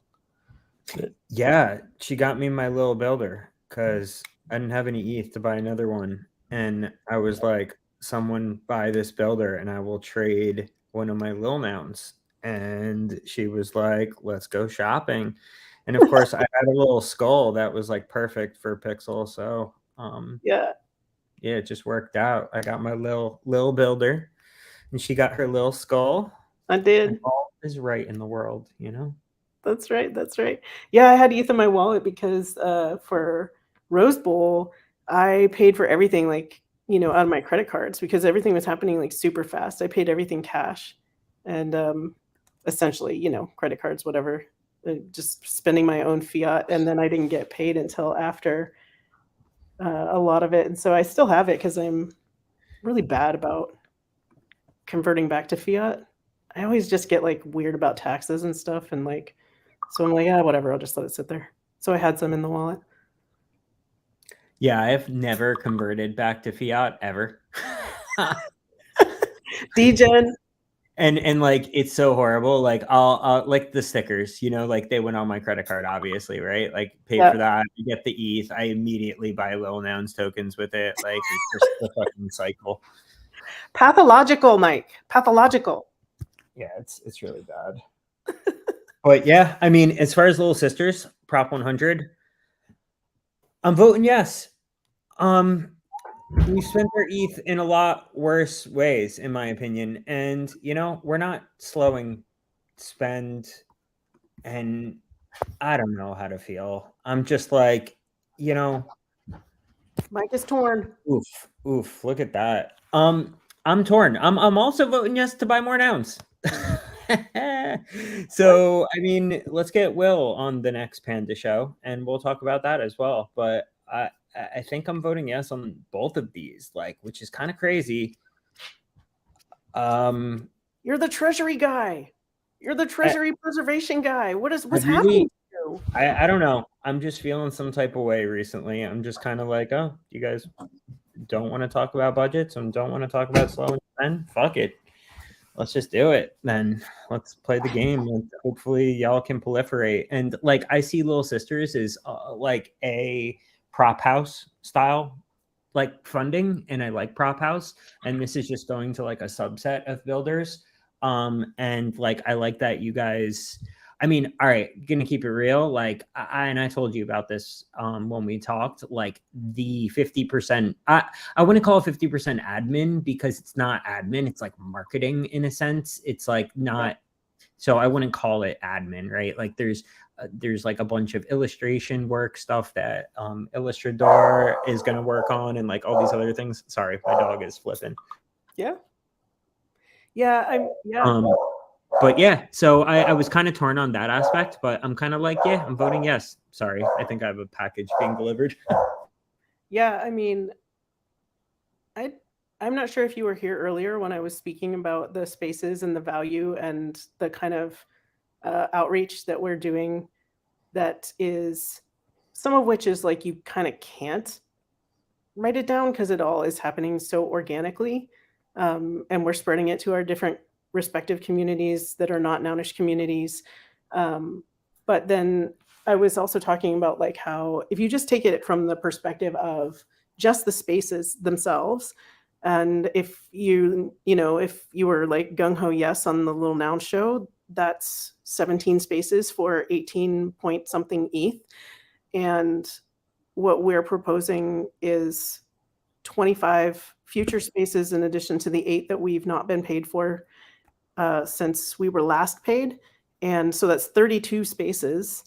Yeah, she got me my little builder because I didn't have any ETH to buy another one. And I was like, someone buy this builder and I will trade one of my Lil Nouns. And she was like, let's go shopping. And of course, I had a little skull that was like perfect for Pixel. So Yeah, it just worked out. I got my little builder and she got her little skull. I did. And all is right in the world, That's right. Yeah, I had ETH in my wallet because for Rose Bowl, I paid for everything like, out of my credit cards because everything was happening like super fast. I paid everything cash and essentially, credit cards, whatever, just spending my own fiat. And then I didn't get paid until after a lot of it. And so I still have it because I'm really bad about converting back to fiat. I always just get like weird about taxes and stuff. And like, so I'm like, whatever, I'll just let it sit there. So I had some in the wallet. Yeah, I've never converted back to fiat ever. Degen. And like it's so horrible. Like I'll like the stickers, like they went on my credit card, obviously, right? Like pay for that, you get the ETH. I immediately buy little Nouns tokens with it. Like it's just the fucking cycle. Pathological, Mike. Pathological. Yeah, it's really bad. But yeah, I mean, as far as Little Sisters, Prop 100, I'm voting yes. We spent our ETH in a lot worse ways, in my opinion. And, we're not slowing spend. And I don't know how to feel. I'm just like, Mike is torn. Oof, look at that. I'm torn. I'm also voting yes to buy more Nouns. So, I mean, let's get Will on the next Panda show and we'll talk about that as well. But I think I'm voting yes on both of these, which is kind of crazy. You're the treasury guy. You're the treasury preservation guy. What's happening to you? I don't know. I'm just feeling some type of way recently. I'm just kind of like, oh, you guys don't want to talk about budgets and don't want to talk about slowing spend? Fuck it. Let's just do it. Then let's play the game. And hopefully y'all can proliferate. And I see Little Sisters is like a prop house style funding, and I like prop house, and this is just going to a subset of builders. And I like that you guys, I mean, all right, gonna keep it real. I told you about this when we talked, the 50%, I wouldn't call it 50% admin because it's not admin, it's marketing in a sense. It's not, so I wouldn't call it admin, right? There's a bunch of illustration work stuff that Illustrador is going to work on and all these other things. Sorry, my dog is flipping. Yeah. But yeah, so I was kind of torn on that aspect, but I'm kind of I'm voting yes. Sorry, I think I have a package being delivered. Yeah, I mean, I'm not sure if you were here earlier when I was speaking about the spaces and the value and the kind of outreach that we're doing, that is some of which is you kind of can't write it down because it all is happening so organically, and we're spreading it to our different respective communities that are not Nounish communities. But then I was also talking about how if you just take it from the perspective of just the spaces themselves, and if you were gung-ho yes on the Little Noun show, that's 17 spaces for 18 point something ETH. And what we're proposing is 25 future spaces in addition to the 8 that we've not been paid for since we were last paid. And so that's 32 spaces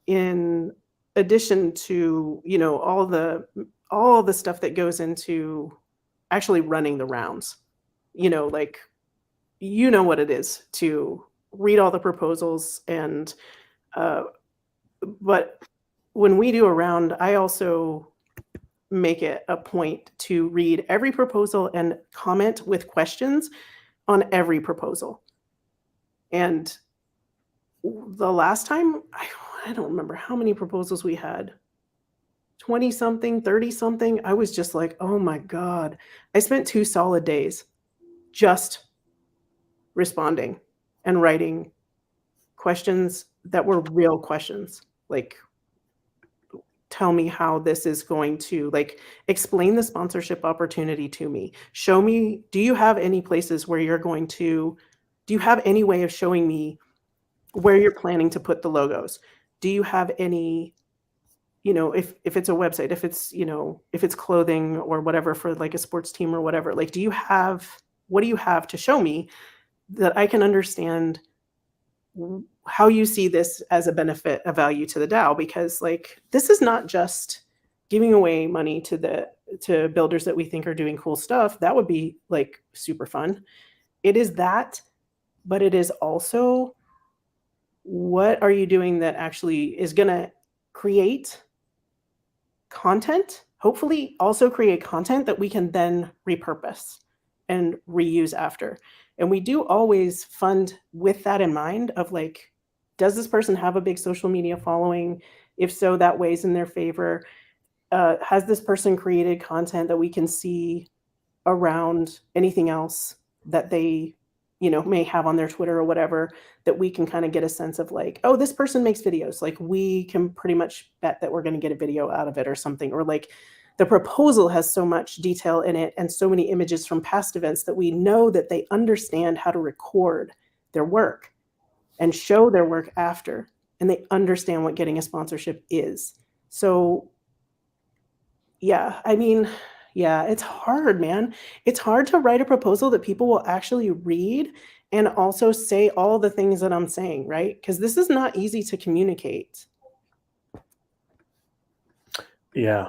in addition to, all the stuff that goes into actually running the rounds. What it is to read all the proposals. And but when we do a round, I also make it a point to read every proposal and comment with questions on every proposal. And the last time, I don't remember how many proposals we had, 20 something, 30 something. I was just like, oh my God. I spent 2 solid days just responding and writing questions that were real questions. Tell me how this is going to explain the sponsorship opportunity to me. Show me, do you have any places where do you have any way of showing me where you're planning to put the logos? Do you have any, if it's a website, if it's clothing or whatever for a sports team or whatever, what do you have to show me that I can understand how you see this as a benefit, a value to the DAO? Because this is not just giving away money to builders that we think are doing cool stuff, that would be like super fun. It is that, but it is also, what are you doing that actually is going to create content, hopefully also create content that we can then repurpose and reuse after. And we do always fund with that in mind of like, does this person have a big social media following? If so, that weighs in their favor. Has this person created content that we can see around anything else that they, may have on their Twitter or whatever, that we can kind of get a sense of like, oh, this person makes videos. Like we can pretty much bet that we're going to get a video out of it or something. Or like the proposal has so much detail in it and so many images from past events that we know that they understand how to record their work and show their work after, and they understand what getting a sponsorship is. So yeah, I mean, yeah, it's hard, man. It's hard to write a proposal that people will actually read and also say all the things that I'm saying, right? Because this is not easy to communicate. Yeah.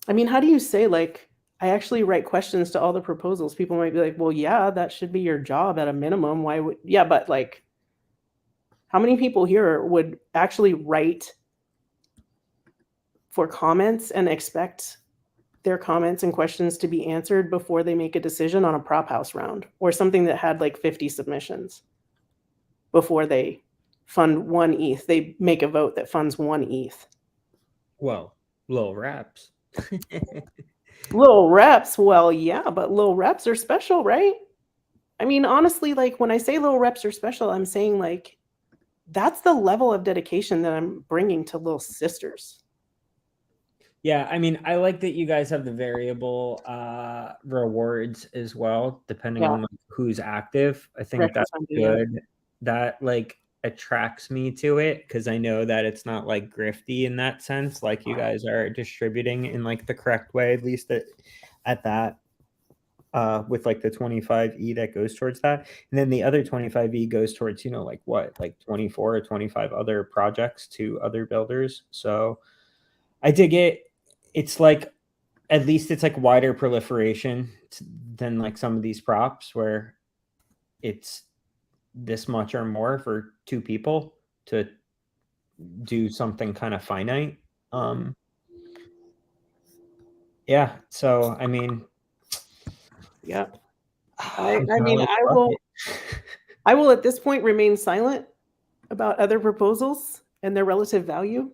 I mean, how do you say, like, I actually write questions to all the proposals? People might be like, well, yeah, that should be your job at a minimum. Why would, yeah, but like, how many people here would actually write for comments and expect their comments and questions to be answered before they make a decision on a prop house round or something that had like 50 submissions before they fund 1 ETH? They make a vote that funds 1 ETH. Well, little raps. Little reps, well, yeah, but little reps are special, right? I mean, honestly, like when I say little reps are special, I'm saying like that's the level of dedication that I'm bringing to Little Sisters. Yeah, I mean, I like that you guys have the variable rewards as well, depending on like, who's active. I think that's good. That like attracts me to it because I know that it's not like grifty in that sense. Like you guys are distributing in like the correct way, at least at that. With like the 25E that goes towards that, and then the other 25E goes towards like what, like 24 or 25 other projects to other builders. So I dig it. It's like, at least it's like wider proliferation than like some of these props where it's this much or more for 2 people to do something kind of finite. Yeah, so I mean, yeah, I mean, I will at this point remain silent about other proposals and their relative value.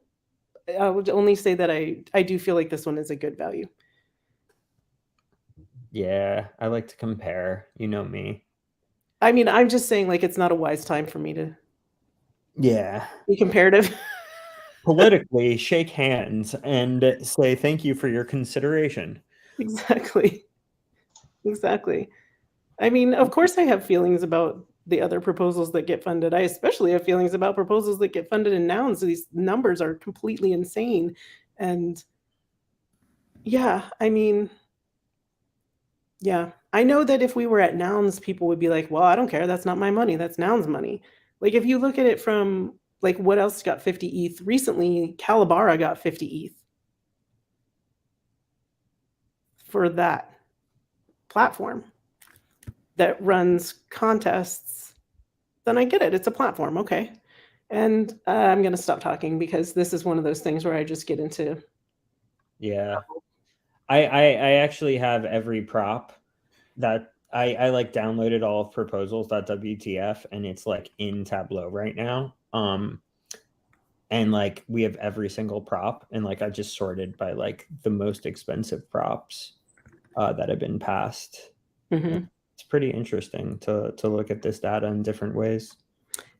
I would only say that I do feel like this one is a good value. Yeah, I like to compare. You know me. I mean, I'm just saying like it's not a wise time for me to be comparative. Politically, shake hands and say thank you for your consideration. Exactly. I mean, of course I have feelings about the other proposals that get funded. I especially have feelings about proposals that get funded in Nouns. These numbers are completely insane. And yeah, I mean, yeah, I know that if we were at Nouns, people would be like, well, I don't care. That's not my money. That's Nouns money. Like if you look at it from like what else got 50 ETH recently, Calabara got 50 ETH for that platform that runs contests. Then I get it. It's a platform. Okay. And I'm going to stop talking because this is one of those things where I just get into. Yeah. I actually have every prop that I like downloaded all of proposals.wtf and it's like in Tableau right now. And like we have every single prop and like I just sorted by like the most expensive props that have been passed. Mm-hmm. It's pretty interesting to look at this data in different ways.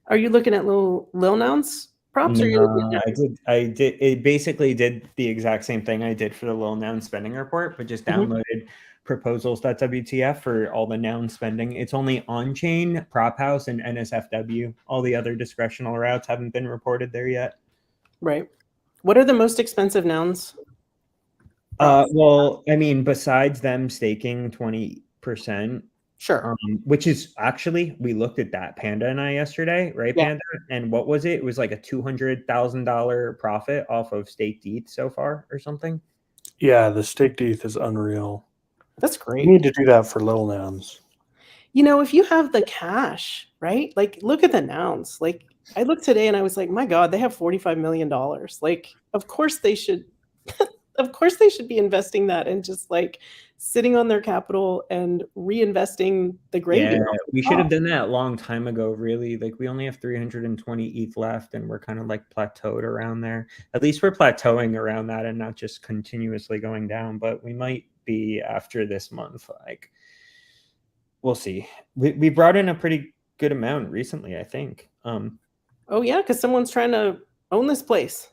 Are you looking at Lil Nouns props? No, or are you looking at I did. It basically did the exact same thing I did for the Lil Noun spending report, but just downloaded proposals.wtf for all the noun spending. It's only on-chain, Prop House, and NSFW. All the other discretional routes haven't been reported there yet. Right. What are the most expensive nouns? Well, I mean, besides them staking 20%, Sure. Which is actually, we looked at that, Panda and I, yesterday, right, Yeah. Panda? And what was it? It was like a $200,000 profit off of staked ETH so far or something. Yeah, the staked ETH is unreal. That's You great. need to do that for little nouns. You know, if you have the cash, right? Like, look at the nouns. Like, I looked today and I was like, my God, they have $45 million. Like, of course they should. Of course they should be investing that and just like sitting on their capital and reinvesting the gravy. Yeah, off the we should have top. done that a long time ago, really. Like, we only have 320 ETH left, and we're kind of like plateaued around there. At least we're plateauing around that and not just continuously going down, but we might be after this month. Like, we'll see. We brought in a pretty good amount recently, I think. Oh yeah, because someone's trying to own this place.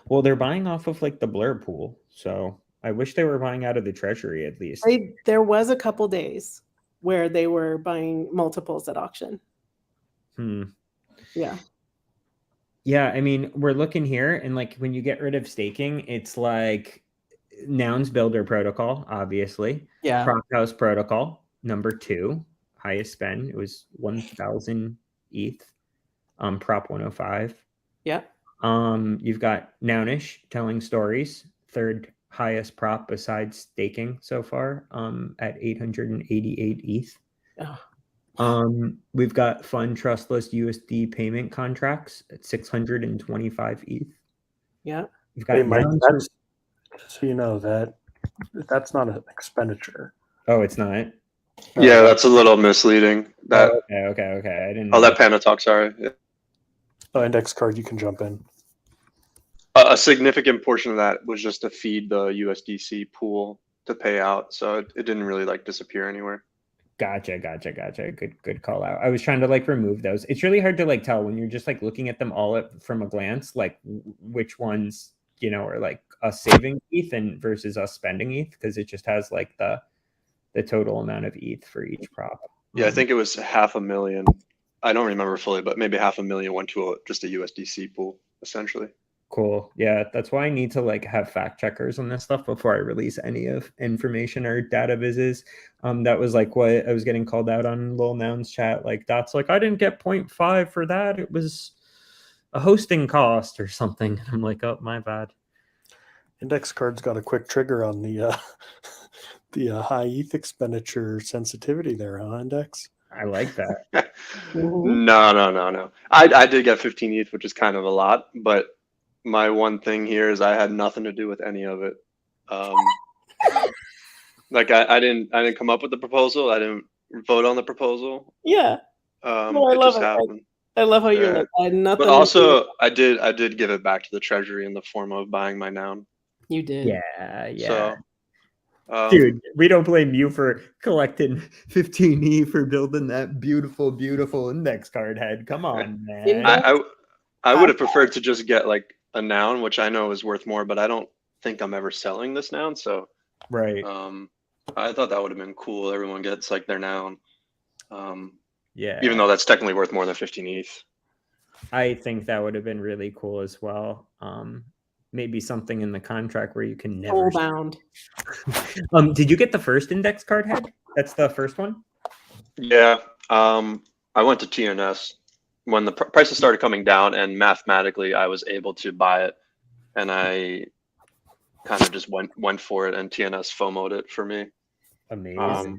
Well, they're buying off of like the Blur pool, so I wish they were buying out of the treasury at least. There was a couple days where they were buying multiples at auction. Yeah. Yeah, I mean, we're looking here, and like when you get rid of staking, it's like Nouns Builder protocol, obviously. Yeah. Prop House protocol, number 2, highest spend. It was 1,000 ETH. Prop 105. Yeah. You've got Nounish telling stories, third highest prop besides staking so far, at 888 ETH. Oh. We've got Fund Trustless USD payment contracts at 625 ETH. Yeah. You've got Hey, Mike, Nouns- that's, so you know that's not an expenditure. Oh, it's not. Yeah, that's a little misleading. That Okay. I didn't. I'll let Panda talk. Sorry. Yeah. Oh, index card, you can jump in. A significant portion of that was just to feed the USDC pool to pay out, so it didn't really like disappear anywhere. Gotcha. Good call out. I was trying to like remove those. It's really hard to like tell when you're just like looking at them all from a glance, like which ones, you know, are like us saving ETH and versus us spending ETH, because it just has like the total amount of ETH for each prop. Yeah, I think it was 500,000. I don't remember fully, but maybe 500,000 went to just a USDC pool, essentially. Cool. Yeah, that's why I need to like have fact checkers on this stuff before I release any of information or data vises. That was like what I was getting called out on Lil Nouns chat. Like, Dot's like, I didn't get 0.5 for that. It was a hosting cost or something. I'm like, oh, my bad. Index card's got a quick trigger on the high ETH expenditure sensitivity there, huh, Index? I like that. No. I did get 15 ETH, which is kind of a lot, but my one thing here is I had nothing to do with any of it. Like I didn't come up with the proposal. I didn't vote on the proposal. Yeah. No, I it love just it. happened. I love how you're like, I had nothing. But also, I did give it back to the treasury in the form of buying my noun. You did. Yeah. So, dude, we don't blame you for collecting 15E for building that beautiful index card head. Come on, man. I would have preferred to just get like a noun, which I know is worth more, but I don't think I'm ever selling this noun. So, right. I thought that would have been cool. Everyone gets like their noun. Yeah. Even though that's technically worth more than 15 ETH. I think that would have been really cool as well. Maybe something in the contract where you can never. Bound. Did you get the first index card head? That's the first one? Yeah. I went to TNS when the prices started coming down, and mathematically I was able to buy it, and I kind of just went for it, and TNS FOMO'd it for me. Amazing.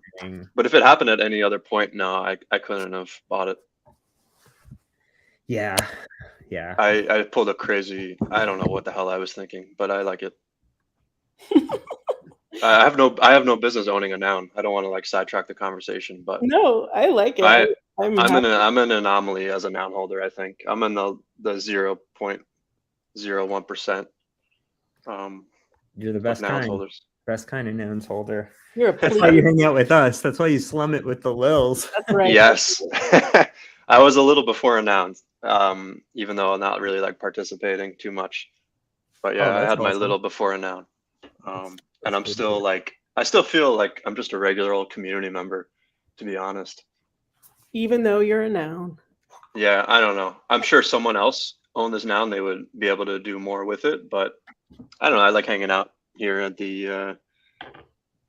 But if it happened at any other point, no, I couldn't have bought it. Yeah. I pulled a crazy, I don't know what the hell I was thinking, but I like it. I have no business owning a noun. I don't want to like sidetrack the conversation, but no, I like it. I'm an anomaly as a noun holder. I think I'm in the 0.01%. You're the best nouns kind. holders. Best kind of nouns holder. That's why you hang out with us. That's why you slum it with the Lils. That's right. Yes. I was a little before a noun, even though I'm not really like participating too much. But yeah, I had my little before a noun. And I'm still like, I still feel like I'm just a regular old community member, to be honest. Even though you're a noun. Yeah, I don't know. I'm sure someone else owned this noun. They would be able to do more with it, but I don't know. I like hanging out here at the, I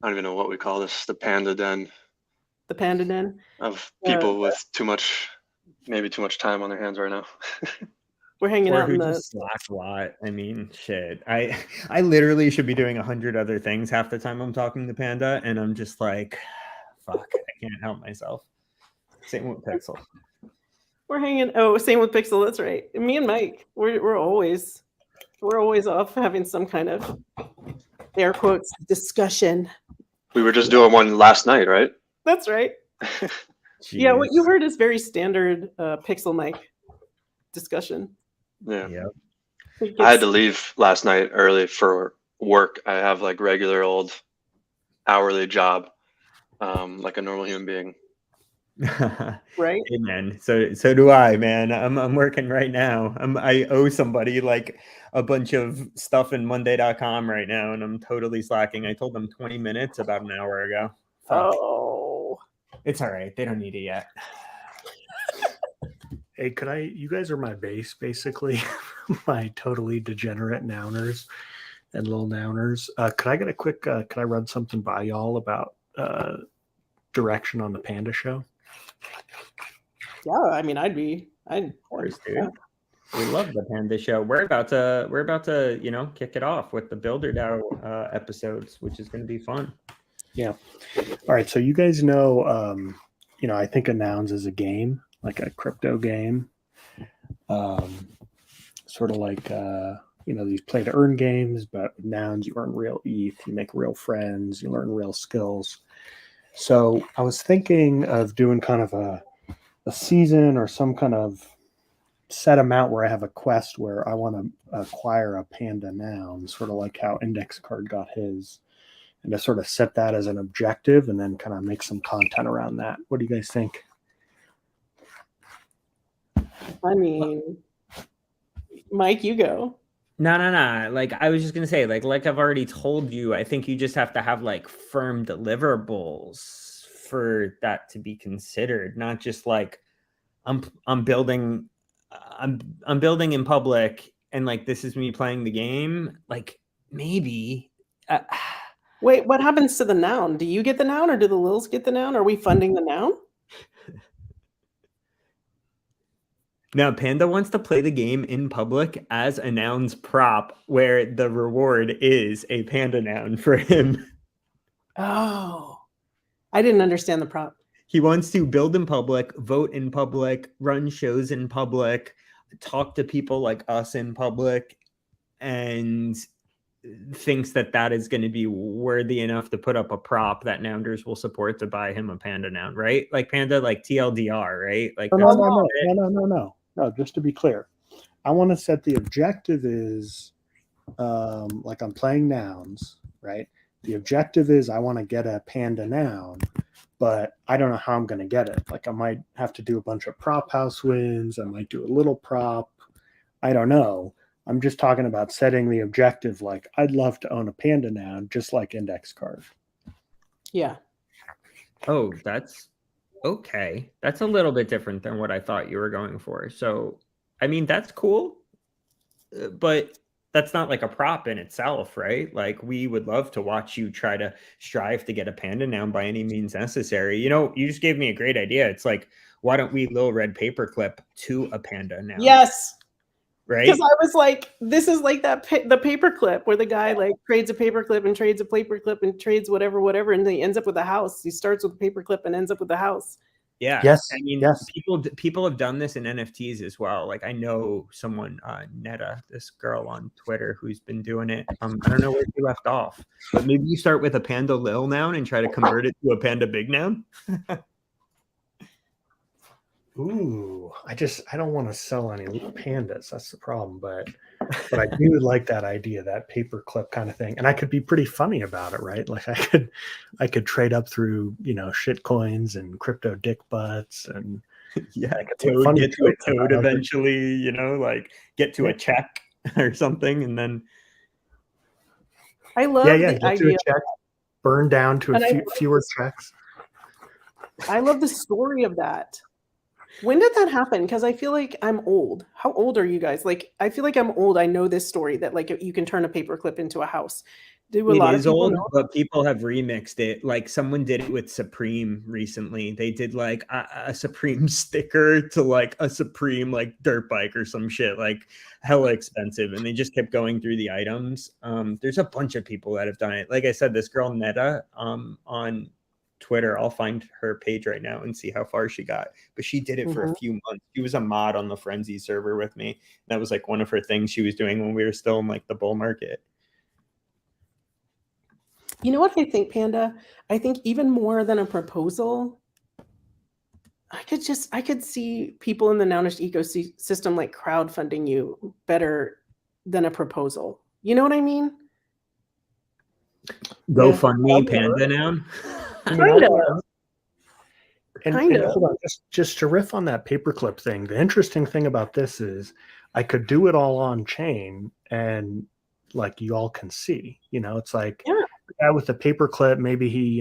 don't even know what we call this, the Panda Den. the panda den of people with maybe too much time on their hands right now. We're hanging or out in who the just slack a lot. I mean, shit. I literally should be doing 100 other things half the time I'm talking to Panda, and I'm just like, fuck, I can't help myself. Same with Pixel. we're hanging. Oh, same with Pixel. That's right. Me and Mike, we're always off having some kind of air quotes discussion. We were just doing one last night, right? That's right. Yeah, what you heard is very standard Pixel Mike discussion. Yeah. Yep. I had to leave last night early for work. I have like regular old hourly job, like a normal human being. Right. Amen. So do I, man. I'm working right now. I owe somebody like a bunch of stuff in Monday.com right now, and I'm totally slacking. I told them 20 minutes about an hour ago. Fuck. Oh, It's all right. They don't need it yet. Hey, you guys are my base, basically, my totally degenerate nouners and little nouners. Could I get a quick, could I run something by y'all about direction on the Panda show? yeah. I mean, I'd Of course, dude. We love the Panda show. We're about to, kick it off with the Builder DAO episodes, which is going to be fun. Yeah. All right. So you guys know, I think of Nouns as a game, like a crypto game, sort of like, these play to earn games, but with Nouns, you earn real ETH, you make real friends, you learn real skills. So I was thinking of doing kind of a season or some kind of set amount where I have a quest where I want to acquire a Panda Noun, sort of like how Index Card got his, and to sort of set that as an objective and then kind of make some content around that. What do you guys think? I mean, Mike, you go. No. Like I was just gonna say, like I've already told you, I think you just have to have like firm deliverables for that to be considered, not just like I'm building in public and like this is me playing the game. Like maybe. Wait, what happens to the noun? Do you get the noun or do the Lils get the noun? Are we funding the noun? Now, Panda wants to play the game in public as a noun's prop, where the reward is a Panda noun for him. Oh, I didn't understand the prop. He wants to build in public, vote in public, run shows in public, talk to people like us in public, and thinks that is going to be worthy enough to put up a prop that Nounders will support to buy him a Panda noun, right? Like Panda, like TLDR, right? Like No, just to be clear, I want to set the objective is like I'm playing nouns, right? The objective is I want to get a Panda noun, but I don't know how I'm going to get it. Like I might have to do a bunch of prop house wins. I might do a little prop. I don't know. I'm just talking about setting the objective. Like I'd love to own a Panda noun, just like Index Card. Yeah. Oh, that's okay. That's a little bit different than what I thought you were going for. So, I mean, that's cool, but that's not like a prop in itself, right? Like we would love to watch you try to strive to get a Panda noun by any means necessary. You just gave me a great idea. It's like, why don't we little red paperclip to a Panda noun? Yes. Right. Because I was like, this is like the paperclip where the guy like trades a paperclip and trades a paperclip and trades whatever, and then he ends up with a house. He starts with a paperclip and ends up with a house. Yeah. Yes. I mean, yes. People have done this in NFTs as well. Like I know someone, Netta, this girl on Twitter who's been doing it. I don't know where she left off, but maybe you start with a Panda Lil noun and try to convert it to a Panda Big noun. Ooh, I don't want to sell any pandas. That's the problem. But I do like that idea, that paperclip kind of thing. And I could be pretty funny about it, right? Like I could trade up through, shit coins and crypto dick butts and yeah, get to a toad eventually, like get to a check or something. And then I love the get idea. to a check, burn down to fewer checks. I love the story of that. When did that happen? Because I feel like I'm old. How old are you guys? Like, I feel like I'm old. I know this story that like you can turn a paperclip into a house. Do a lot of people old, know? but people have remixed it. Like someone did it with Supreme recently. They did like a Supreme sticker to like a Supreme like dirt bike or some shit, like hella expensive. And they just kept going through the items. There's a bunch of people that have done it. Like I said, this girl Netta on Twitter, I'll find her page right now and see how far she got. But she did it for a few months. She was a mod on the Frenzy server with me. That was like one of her things she was doing when we were still in like the bull market. You know what I think, Panda? I think even more than a proposal, I could see people in the Nounish ecosystem like crowdfunding you better than a proposal. You know what I mean? GoFundMe Panda Noun. Kind of. And hold on, just to riff on that paperclip thing, the interesting thing about this is I could do it all on chain and like you all can see, it's like the guy with the paperclip, maybe he,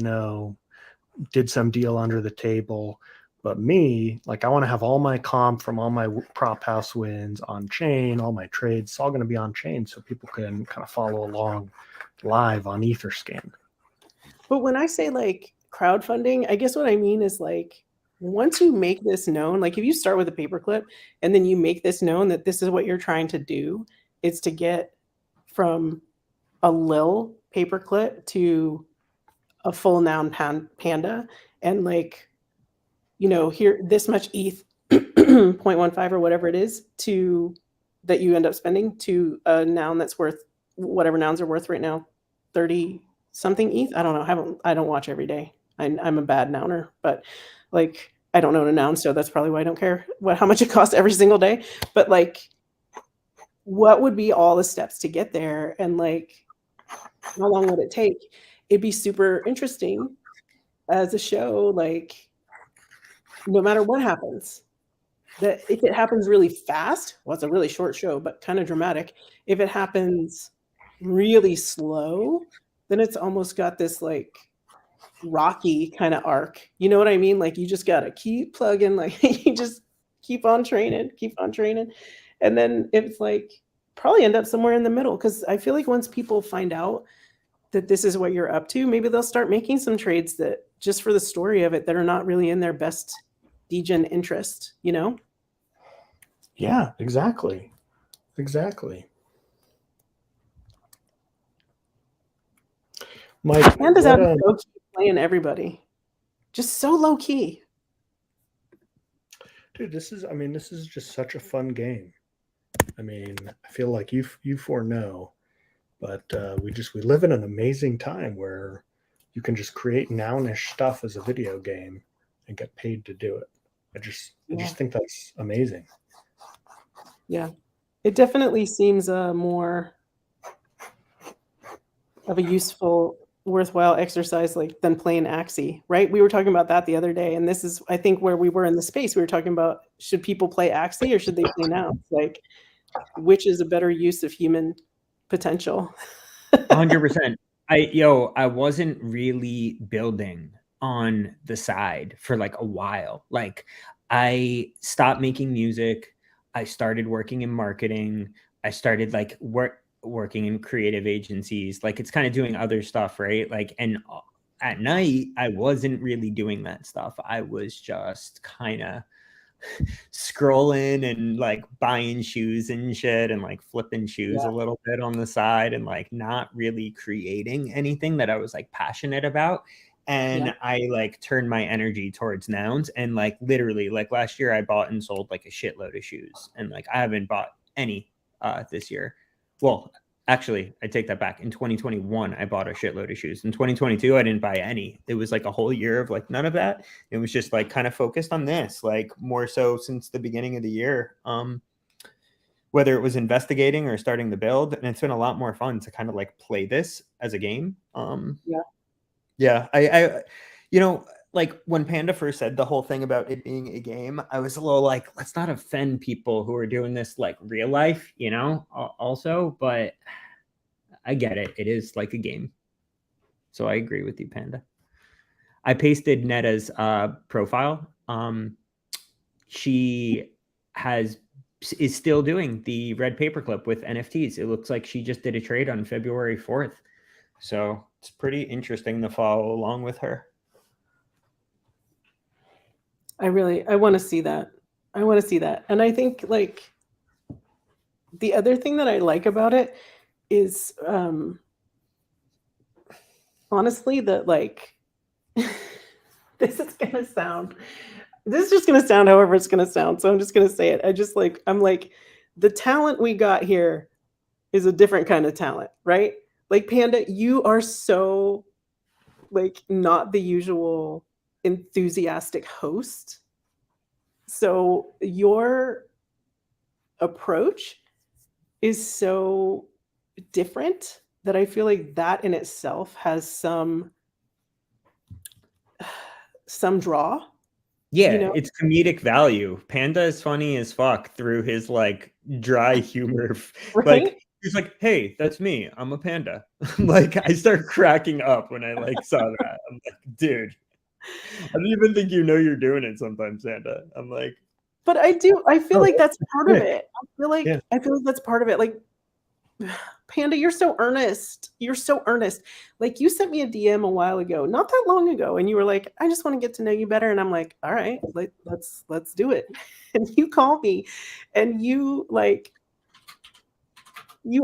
did some deal under the table. But me, like I want to have all my comp from all my prop house wins on chain, all my trades, it's all going to be on chain so people can kind of follow along live on Etherscan. But when I say like crowdfunding, I guess what I mean is like once you make this known, like if you start with a paperclip and then you make this known that this is what you're trying to do, it's to get from a lil paperclip to a full noun panda and like, here this much ETH 0.15 or whatever it is to that you end up spending to a noun that's worth whatever nouns are worth right now, 30 something ETH. I don't know. I don't watch every day. I'm a bad nouner, but like I don't know a noun, so that's probably why I don't care how much it costs every single day. But like, what would be all the steps to get there, and like, how long would it take? It'd be super interesting as a show. Like, no matter what happens, that if it happens really fast, well, it's a really short show, but kind of dramatic. If it happens really slow, then it's almost got this like Rocky kind of arc. You know what I mean? Like you just got to keep plugging, like you just keep on training. And then it's like probably end up somewhere in the middle. Cause I feel like once people find out that this is what you're up to, maybe they'll start making some trades that just for the story of it, that are not really in their best degen interest, Yeah, exactly. Mike, Panda's out of low key playing everybody. Just so low key. Dude, this is just such a fun game. I feel like you four know, but we live in an amazing time where you can just create nounish stuff as a video game and get paid to do it. I just think that's amazing. Yeah, it definitely seems more of a useful, worthwhile exercise like than playing Axie, right? We were talking about that the other day, and this is I think where we were in the space. We were talking about should people play Axie or should they play Nouns? Like, which is a better use of human potential? 100%. I wasn't really building on the side for like a while. Like I stopped making music. I started working in marketing. I started like working in creative agencies. Like it's kind of doing other stuff, right? Like, and at night I wasn't really doing that stuff. I was just kind of scrolling and like buying shoes and shit and like flipping shoes a little bit on the side and like not really creating anything that I was like passionate about. And I like turned my energy towards nouns, and like literally like last year I bought and sold like a shitload of shoes, and like I haven't bought any this year. Well, actually, I take that back. In 2021, I bought a shitload of shoes. In 2022, I didn't buy any. It was like a whole year of like none of that. It was just like kind of focused on this, like more so since the beginning of the year. Whether it was investigating or starting the build, and it's been a lot more fun to kind of like play this as a game. I like when Panda first said the whole thing about it being a game, I was a little like, let's not offend people who are doing this like real life, also, but I get it. It is like a game. So I agree with you, Panda. I pasted Netta's profile. She is still doing the red paperclip with NFTs. It looks like she just did a trade on February 4th. So it's pretty interesting to follow along with her. I want to see that. I want to see that. And I think like the other thing that I like about it is honestly that like this is just gonna sound however it's gonna sound. So I'm just gonna say it. I'm like, the talent we got here is a different kind of talent, right? Like Panda, you are so like not the usual enthusiastic host. So your approach is so different that I feel like that in itself has some draw. Yeah, You know? it's comedic value. Panda is funny as fuck through his like dry humor. Right? Like he's like, "Hey, that's me. I'm a panda." Like I start cracking up when I like saw that. I'm like, dude, I don't even think you know you're doing it sometimes, Panda. I'm like, but I do. I feel like that's part of it. I feel like that's part of it. Like, Panda, you're so earnest. You're so earnest. Like you sent me a DM a while ago, not that long ago, and you were like, "I just want to get to know you better." And I'm like, "All right, let's do it." And you call me, and you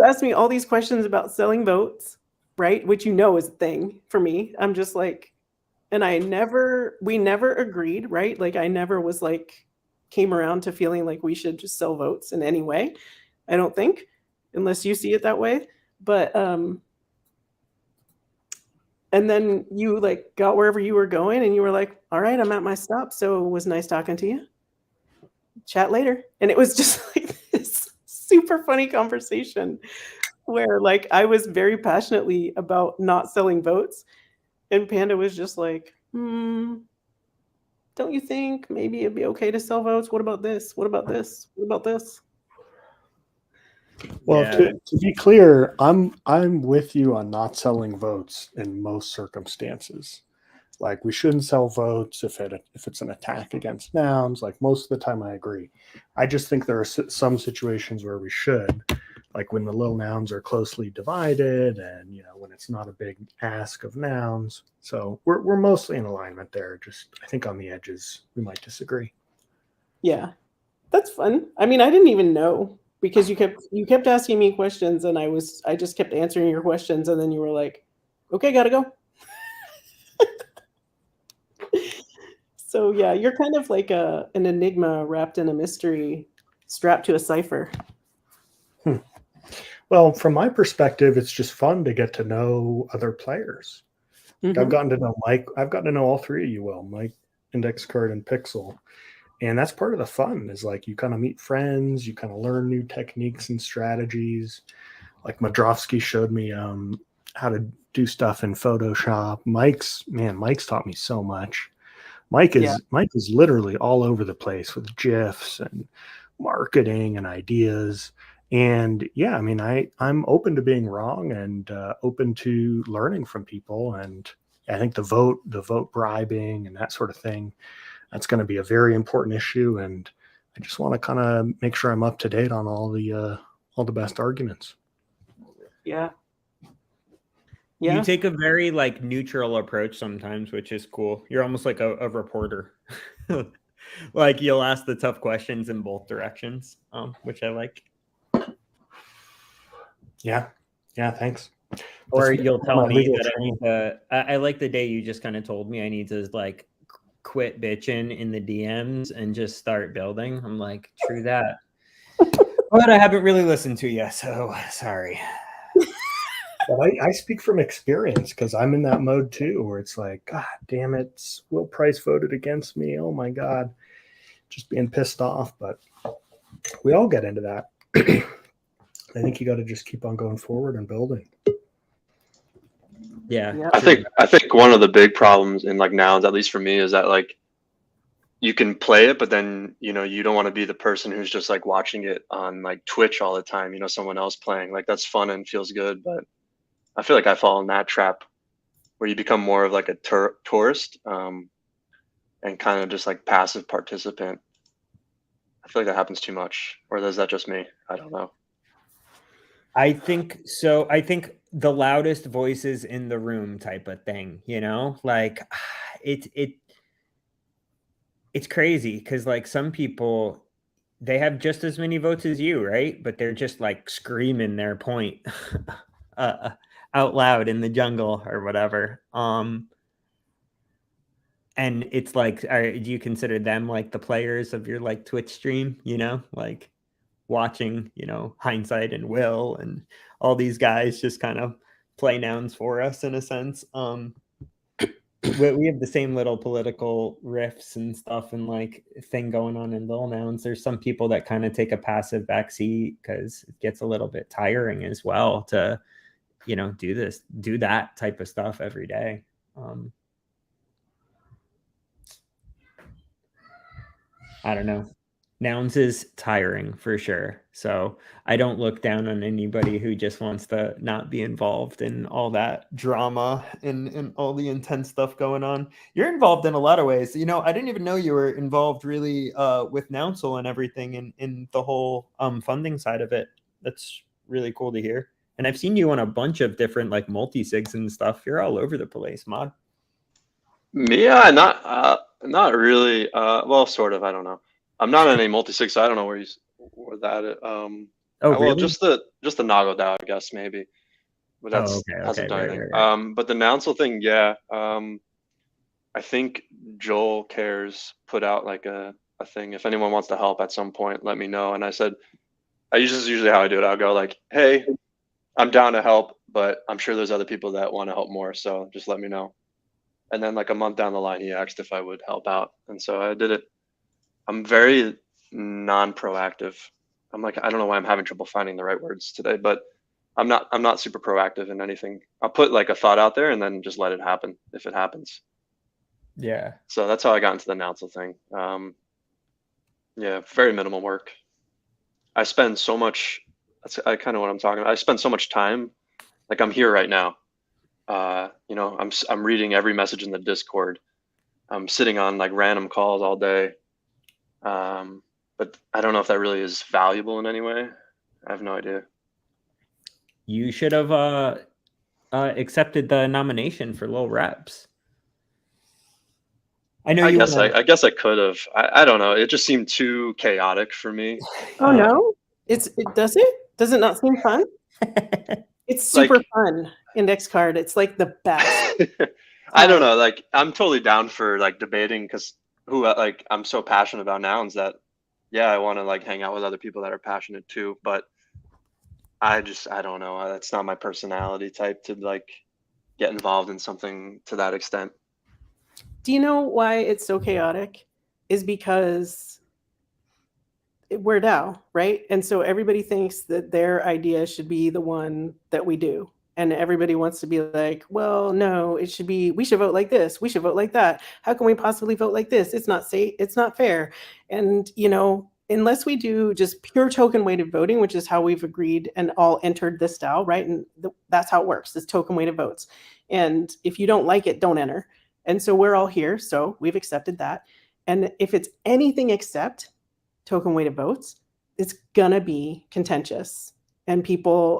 asked me all these questions about selling votes, right? Which is a thing for me. I'm just like, and we never agreed, right? Like I never was like came around to feeling like we should just sell votes in any way. I don't think, unless you see it that way. But and then you like got wherever you were going and you were like, all right, I'm at my stop. So it was nice talking to you. Chat later. And it was just like this super funny conversation where like I was very passionately about not selling votes. And Panda was just like, don't you think maybe it'd be okay to sell votes? What about this? What about this? What about this? Well, yeah. to be clear, I'm with you on not selling votes in most circumstances. Like we shouldn't sell votes if it's an attack against nouns. Like most of the time, I agree. I just think there are some situations where we should, like when the little nouns are closely divided, and when it's not a big ask of nouns. So we're mostly in alignment there. Just I think on the edges we might disagree. Yeah, that's fun. I mean, I didn't even know because you kept asking me questions, and I just kept answering your questions, and then you were like, "Okay, gotta go." So yeah, you're kind of like an enigma wrapped in a mystery, strapped to a cipher. Well, from my perspective, it's just fun to get to know other players. Mm-hmm. I've gotten to know Mike. I've gotten to know all three of you well, Mike, Index Card, and Pixel. And that's part of the fun is like you kind of meet friends, you kind of learn new techniques and strategies. Like Madrovsky showed me how to do stuff in Photoshop. Mike's taught me so much. Mike is literally all over the place with GIFs and marketing and ideas. And yeah, I mean, I'm open to being wrong and open to learning from people. And I think the vote bribing and that sort of thing, that's going to be a very important issue. And I just want to kind of make sure I'm up to date on all the best arguments. Yeah. Yeah. You take a very like neutral approach sometimes, which is cool. You're almost like a reporter. Like you'll ask the tough questions in both directions, which I like. Yeah, thanks. Or you'll tell me that I like the day you just kind of told me I need to like quit bitching in the DMs and just start building. I'm like, true that. But I haven't really listened to you, so sorry. But I speak from experience because I'm in that mode too, where it's like, God damn it, Will Price voted against me. Oh my God, just being pissed off. But we all get into that. I think you got to just keep on going forward and building. Yeah. I think one of the big problems in like nouns, at least for me, is that like you can play it, but then you don't want to be the person who's just like watching it on like Twitch all the time. Someone else playing, like that's fun and feels good, but I feel like I fall in that trap where you become more of like a tourist and kind of just like passive participant. I feel like that happens too much, or is that just me? I don't know. I think so. I think the loudest voices in the room type of thing, like it's crazy because like some people, they have just as many votes as you, right? But they're just like screaming their point out loud in the jungle or whatever. And it's like, do you consider them like the players of your like Twitch stream? Like watching, Hindsight and Will and all these guys just kind of play nouns for us in a sense. We have the same little political riffs and stuff and like thing going on in Little Nouns. There's some people that kind of take a passive backseat because it gets a little bit tiring as well to, do that type of stuff every day. I don't know. Nouns is tiring for sure. So I don't look down on anybody who just wants to not be involved in all that drama and all the intense stuff going on. You're involved in a lot of ways. I didn't even know you were involved really with Nounsel and everything in the whole funding side of it. That's really cool to hear. And I've seen you on a bunch of different like multi-sigs and stuff. You're all over the place, Mod. Yeah, not really. Well, sort of. I don't know. I'm not in a multi-sig, so I don't know where that. Well, really? just the Nago DAO, I guess maybe. But that's hasn't done anything. Right. But the Nounsel thing, yeah. I think Joel Cares put out like a thing. If anyone wants to help at some point, let me know. And I said, this is usually how I do it. I'll go like, hey, I'm down to help, but I'm sure there's other people that want to help more. So just let me know. And then like a month down the line, he asked if I would help out. And so I did it. I'm very non-proactive. I'm like, I don't know why I'm having trouble finding the right words today, but I'm not super proactive in anything. I'll put like a thought out there and then just let it happen if it happens. Yeah. So that's how I got into the Nounsel thing. Yeah, very minimal work. I spend so much, that's kind of what I'm talking about. I spend so much time, like I'm here right now. I'm reading every message in the Discord. I'm sitting on like random calls all day. But I don't know if that really is valuable in any way. I have no idea. You should have accepted the nomination for Lil Reps. I know. I guess I could have. I don't know. It just seemed too chaotic for me. Oh no! Does it not seem fun? It's super fun. Index card. It's like the best. I don't know. Like I'm totally down for like debating because I'm so passionate about nouns that I want to like hang out with other people that are passionate too. But I don't know. That's not my personality type to like get involved in something to that extent. Do you know why it's so chaotic? Is because we're DAO, right? And so everybody thinks that their idea should be the one that we do. And everybody wants to be like, well, no, we should vote like this. We should vote like that. How can we possibly vote like this? It's not safe. It's not fair. And, unless we do just pure token weighted voting, which is how we've agreed and all entered this DAO, right? And that's how it works, this token weighted votes. And if you don't like it, don't enter. And so we're all here. So we've accepted that. And if it's anything except token weighted votes, it's going to be contentious. And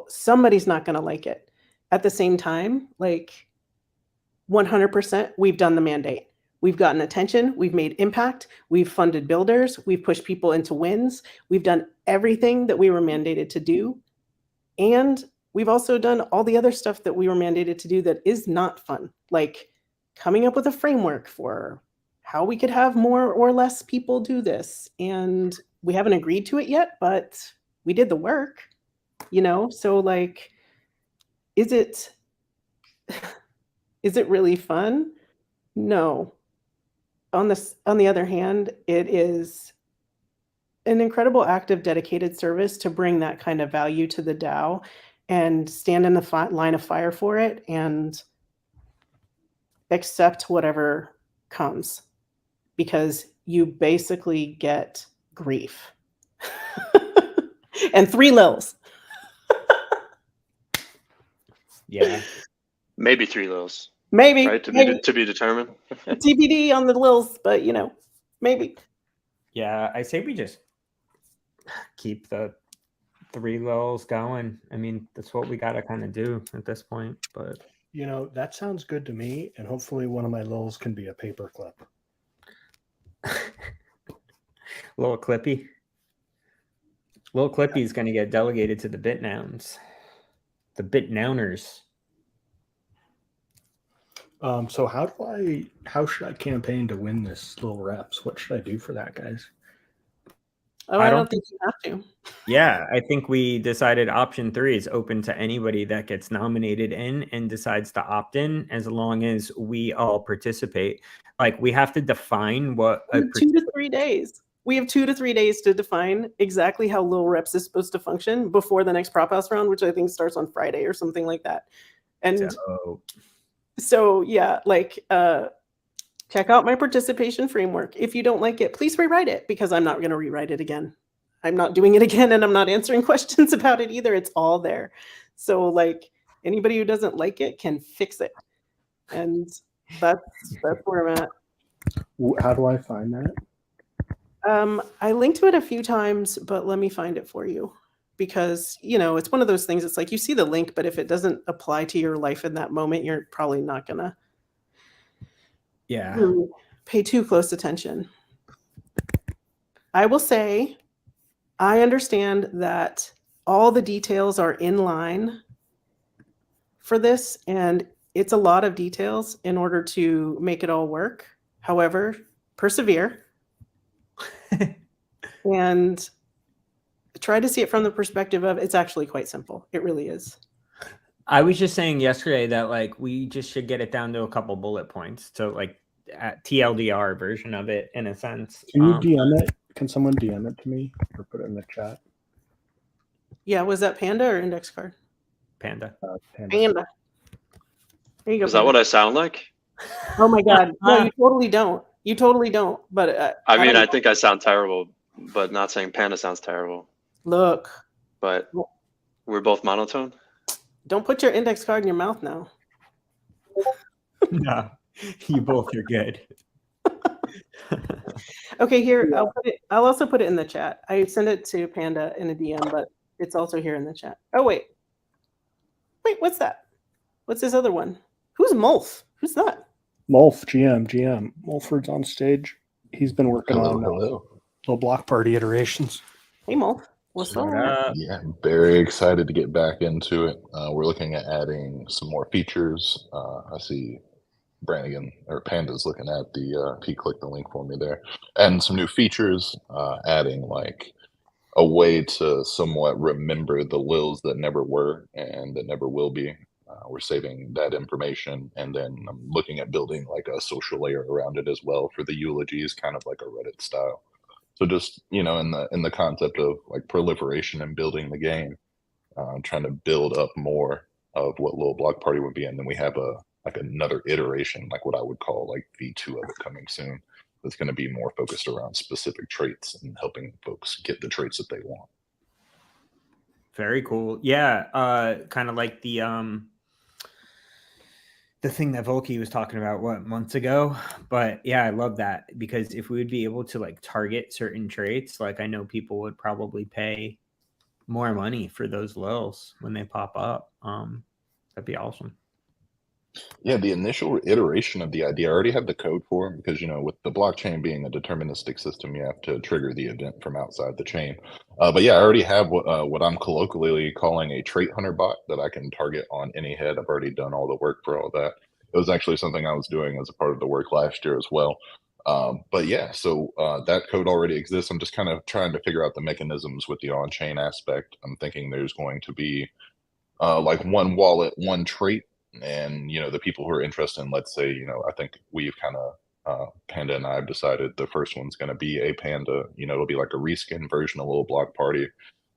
somebody's not going to like it. At the same time, like 100%, we've done the mandate. We've gotten attention. We've made impact. We've funded builders. We've pushed people into wins. We've done everything that we were mandated to do. And we've also done all the other stuff that we were mandated to do that is not fun, like coming up with a framework for how we could have more or less people do this. And we haven't agreed to it yet, but we did the work, So like, is it really fun? No. On the other hand, it is an incredible act of dedicated service to bring that kind of value to the DAO and stand in the line of fire for it and accept whatever comes, because you basically get grief and 3 lils. Yeah, maybe 3 lils. Maybe, right? To be determined. TBD on the lils, but maybe. Yeah, I say we just keep the 3 lulls going. I mean, that's what we got to kind of do at this point. But that sounds good to me, and hopefully one of my lulls can be a paperclip. Little Clippy. Little Clippy is going to get delegated to the bit nouns. The bit nouners. So how should I campaign to win this little reps? What should I do for that, guys? Oh, I don't think you have to. Yeah, I think we decided option 3 is open to anybody that gets nominated in and decides to opt in, as long as we all participate. Like, we have to define what 2 to 3 days. We have 2 to 3 days to define exactly how Lil Reps is supposed to function before the next prop house round, which I think starts on Friday or something like that. And so yeah, like check out my participation framework. If you don't like it, please rewrite it, because I'm not going to rewrite it again. I'm not doing it again, and I'm not answering questions about it either. It's all there. So like, anybody who doesn't like it can fix it. And that's where I'm at. How do I find that? I linked to it a few times, but let me find it for you, because it's one of those things. It's like, you see the link, but if it doesn't apply to your life in that moment, you're probably not gonna pay too close attention. I will say, I understand that all the details are in line for this, and it's a lot of details in order to make it all work. However, persevere. And try to see it from the perspective of, it's actually quite simple. It really is. I was just saying yesterday that like we just should get it down to a couple bullet points. So like TLDR version of it, in a sense. Can you DM it? Can someone DM it to me or put it in the chat? Yeah, was that Panda or index card? Panda. Panda. There you go. Is that what I sound like? Oh my God. No, you totally don't. You totally don't. But I think I sound terrible, but not saying Panda sounds terrible. Look. But we're both monotone? Don't put your index card in your mouth now. No, you both are good. Okay, here, I'll also put it in the chat. I sent it to Panda in a DM, but it's also here in the chat. Oh, wait, what's that? What's this other one? Who's Mulf? Who's that? Mulf, GM. Mulford's on stage. He's been working on little block party iterations. Hey, Mulf. What's up? Yeah, I'm very excited to get back into it. We're looking at adding some more features. I see Brannigan or Panda's looking at he clicked the link for me there. Adding some new features, adding like a way to somewhat remember the lils that never were and that never will be. We're saving that information, and then I'm looking at building like a social layer around it as well for the eulogies, kind of like a Reddit style. So just, in the concept of like proliferation and building the game, trying to build up more of what Little Block Party would be. And then we have another iteration, like what I would call like V2 of it coming soon. That's going to be more focused around specific traits and helping folks get the traits that they want. Very cool. Yeah. Kind of like the thing that Volky was talking about months ago. But yeah, I love that, because if we would be able to like target certain traits, like I know people would probably pay more money for those lils when they pop up. That'd be awesome. Yeah, the initial iteration of the idea, I already have the code for it, because, with the blockchain being a deterministic system, you have to trigger the event from outside the chain. But yeah, I already have what I'm colloquially calling a trait hunter bot that I can target on any head. I've already done all the work for all that. It was actually something I was doing as a part of the work last year as well. But yeah, so that code already exists. I'm just kind of trying to figure out the mechanisms with the on-chain aspect. I'm thinking there's going to be like one wallet, one trait. And, the people who are interested in, let's say, I think we've kind of, Panda and I have decided the first one's going to be a Panda. It'll be like a reskin version of Little Block Party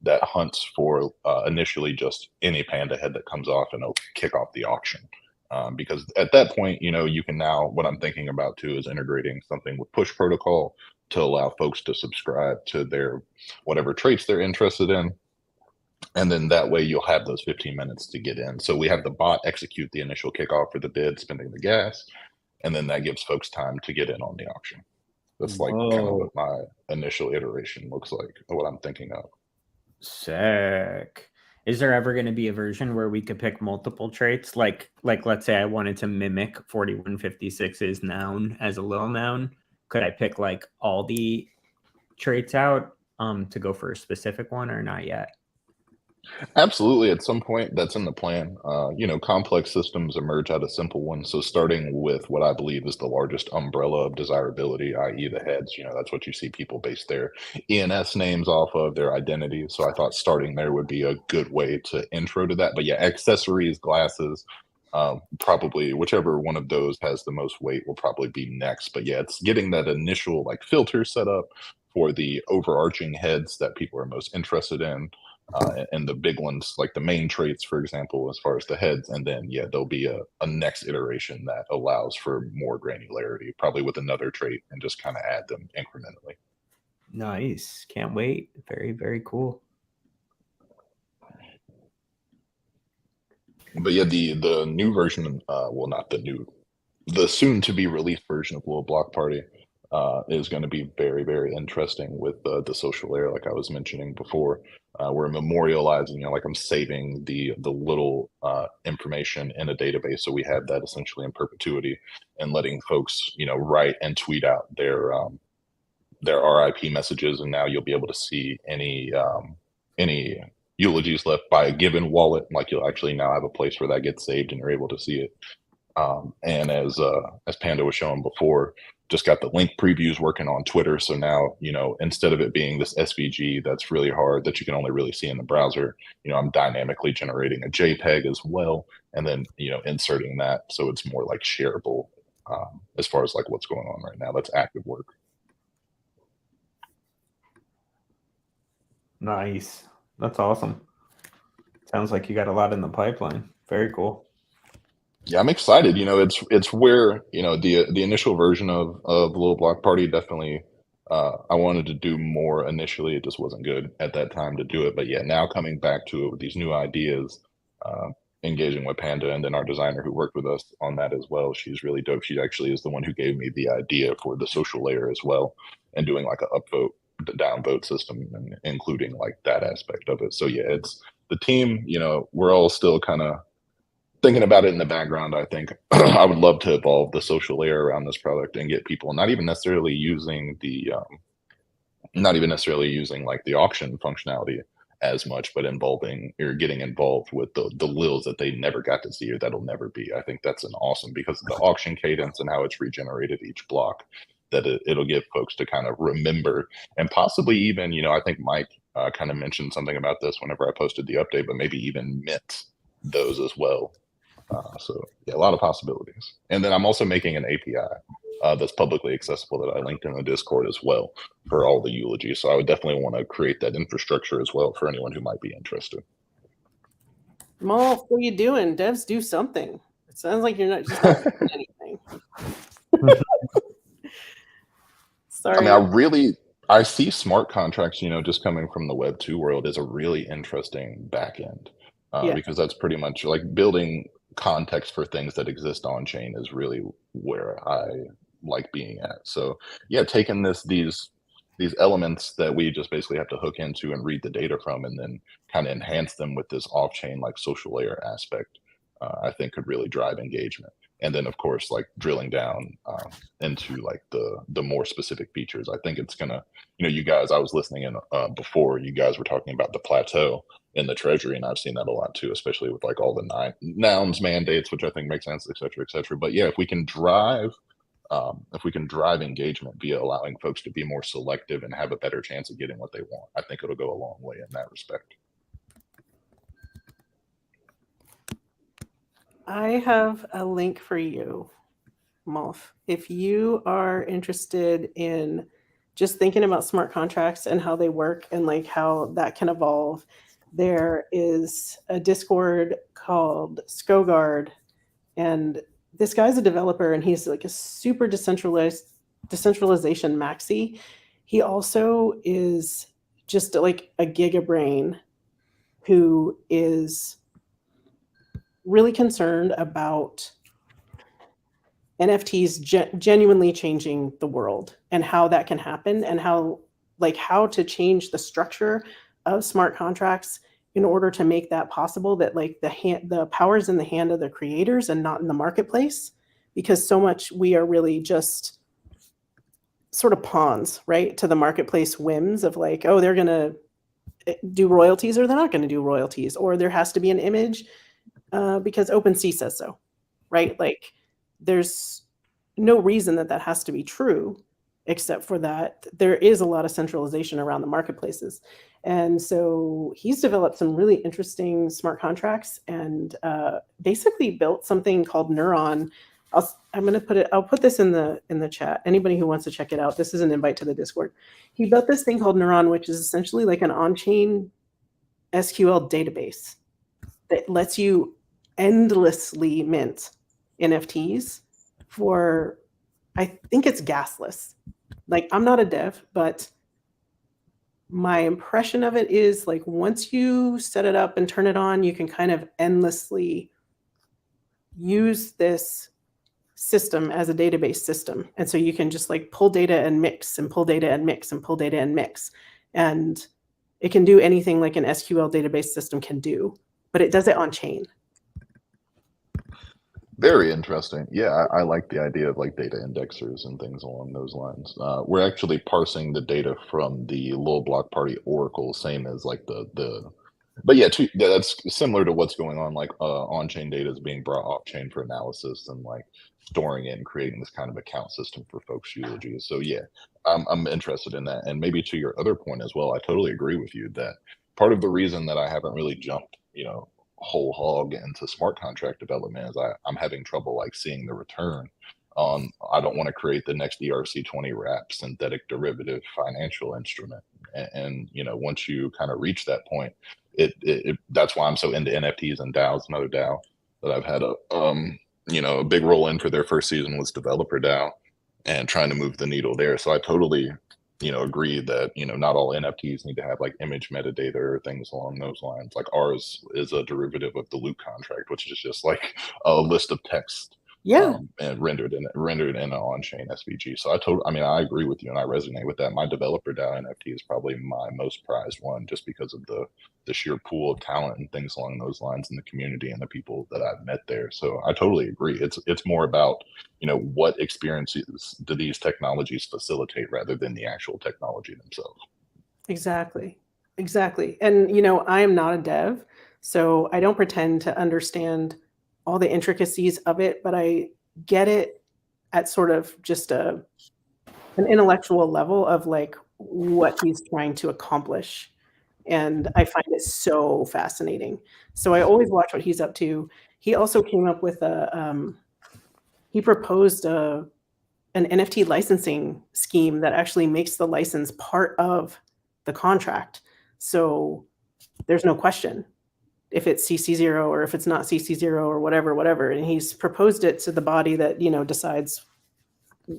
that hunts for initially just any Panda head that comes off, and it'll kick off the auction. Because at that point, you can now, what I'm thinking about too is integrating something with push protocol to allow folks to subscribe to their whatever traits they're interested in. And then that way you'll have those 15 minutes to get in. So we have the bot execute the initial kickoff for the bid, spending the gas, and then that gives folks time to get in on the auction. That's like kind of what my initial iteration looks like, or what I'm thinking of. Sick. Is there ever going to be a version where we could pick multiple traits? Like let's say I wanted to mimic 4156's noun as a little noun. Could I pick like all the traits out to go for a specific one, or not yet? Absolutely. At some point, that's in the plan. Complex systems emerge out of simple ones. So starting with what I believe is the largest umbrella of desirability, i.e. the heads, that's what you see people base their ENS names off of, their identity. So I thought starting there would be a good way to intro to that. But yeah, accessories, glasses, probably whichever one of those has the most weight will probably be next. But yeah, it's getting that initial like filter set up for the overarching heads that people are most interested in. And the big ones, like the main traits, for example, as far as the heads. And then, yeah, there'll be a next iteration that allows for more granularity, probably with another trait, and just kind of add them incrementally. Nice. Can't wait. Very, very cool. But yeah, the new version, not the new, the soon to be released version of Little Block Party is going to be very, very interesting with the social layer, like I was mentioning before. We're memorializing, like I'm saving the little information in a database, so we have that essentially in perpetuity, and letting folks, write and tweet out their RIP messages, and now you'll be able to see any eulogies left by a given wallet. Like you'll actually now have a place where that gets saved, and you're able to see it. And as Panda was showing before, just got the link previews working on Twitter. So now, instead of it being this SVG that's really hard that you can only really see in the browser, I'm dynamically generating a JPEG as well, and then, inserting that so it's more like shareable as far as like what's going on right now. That's active work. Nice. That's awesome. Sounds like you got a lot in the pipeline. Very cool. Yeah, I'm excited. It's where, the initial version of Little Block Party definitely, I wanted to do more initially. It just wasn't good at that time to do it. But yeah, now coming back to it with these new ideas, engaging with Panda, and then our designer who worked with us on that as well. She's really dope. She actually is the one who gave me the idea for the social layer as well, and doing like a upvote, downvote system, and including like that aspect of it. So yeah, it's the team, we're all still kind of thinking about it in the background. I think I would love to evolve the social layer around this product and get people not even necessarily using like the auction functionality as much, but involving or getting involved with the lils that they never got to see or that'll never be. I think that's an awesome, because of the auction cadence and how it's regenerated each block, that it'll give folks to kind of remember, and possibly even, I think Mike kind of mentioned something about this whenever I posted the update, but maybe even mint those as well. So yeah, a lot of possibilities. And then I'm also making an API that's publicly accessible that I linked in the Discord as well for all the eulogies. So I would definitely want to create that infrastructure as well for anyone who might be interested. Mal, what are you doing? Devs, do something. It sounds like you're not just not doing anything. Sorry. I mean, I see smart contracts, just coming from the Web 2 world as a really interesting backend. Because that's pretty much like building context for things that exist on chain is really where I like being at. So yeah, taking these elements that we just basically have to hook into and read the data from, and then kind of enhance them with this off-chain like social layer aspect, I think could really drive engagement. And then of course, like drilling down into like the more specific features. I think it's gonna, you guys, I was listening in before you guys were talking about the plateau in the treasury, and I've seen that a lot too, especially with like all the nouns mandates, which I think makes sense, et cetera, et cetera. But yeah, if we can drive engagement via allowing folks to be more selective and have a better chance of getting what they want, I think it'll go a long way in that respect. I have a link for you, Mulf. If you are interested in just thinking about smart contracts and how they work and like how that can evolve, there is a Discord called Skogard, and this guy's a developer, and he's like a super decentralization maxi. He also is just like a gigabrain who is really concerned about NFTs genuinely changing the world and how that can happen, and how to change the structure of smart contracts in order to make that possible, that like the power's in the hand of the creators and not in the marketplace, because so much we are really just sort of pawns, right, to the marketplace whims of like, oh, they're going to do royalties or they're not going to do royalties, or there has to be an image because OpenSea says so, right? Like there's no reason that has to be true, except for that there is a lot of centralization around the marketplaces. And so he's developed some really interesting smart contracts and basically built something called Neuron. I'll put this in the chat. Anybody who wants to check it out, this is an invite to the Discord. He built this thing called Neuron, which is essentially like an on-chain SQL database that lets you endlessly mint NFTs for, I think it's gasless. Like, I'm not a dev, but my impression of it is like once you set it up and turn it on, you can kind of endlessly use this system as a database system. And so you can just like pull data and mix and pull data and mix and pull data and mix. And it can do anything like an SQL database system can do, but it does it on chain. Very interesting. Yeah, I like the idea of like data indexers and things along those lines. We're actually parsing the data from the Lil Block Party Oracle, same as like but yeah, that's similar to what's going on. Like on-chain data is being brought off-chain for analysis and like storing it and creating this kind of account system for folks' eulogies. So yeah, I'm interested in that. And maybe to your other point as well, I totally agree with you that part of the reason that I haven't really jumped, whole hog into smart contract development is I'm having trouble like seeing the return on. I don't want to create the next ERC20 wrap synthetic derivative financial instrument. And once you kind of reach that point, that's why I'm so into NFTs and DAOs. Another DAO that I've had a big role in for their first season was Developer DAO, and trying to move the needle there. So I totally agree that not all NFTs need to have like image metadata or things along those lines. Like ours is a derivative of the loot contract, which is just like a list of text. Yeah. And rendered in an on-chain SVG. So I agree with you, and I resonate with that. My Developer DAO NFT is probably my most prized one, just because of the sheer pool of talent and things along those lines in the community and the people that I've met there. So I totally agree. It's more about what experiences do these technologies facilitate rather than the actual technology themselves. Exactly. And I am not a dev, so I don't pretend to understand all the intricacies of it, but I get it at sort of just an intellectual level of like what he's trying to accomplish. And I find it so fascinating. So I always watch what he's up to. He also came up with he proposed an NFT licensing scheme that actually makes the license part of the contract. So there's no question if it's CC0 or if it's not CC0 or whatever. And he's proposed it to the body that, decides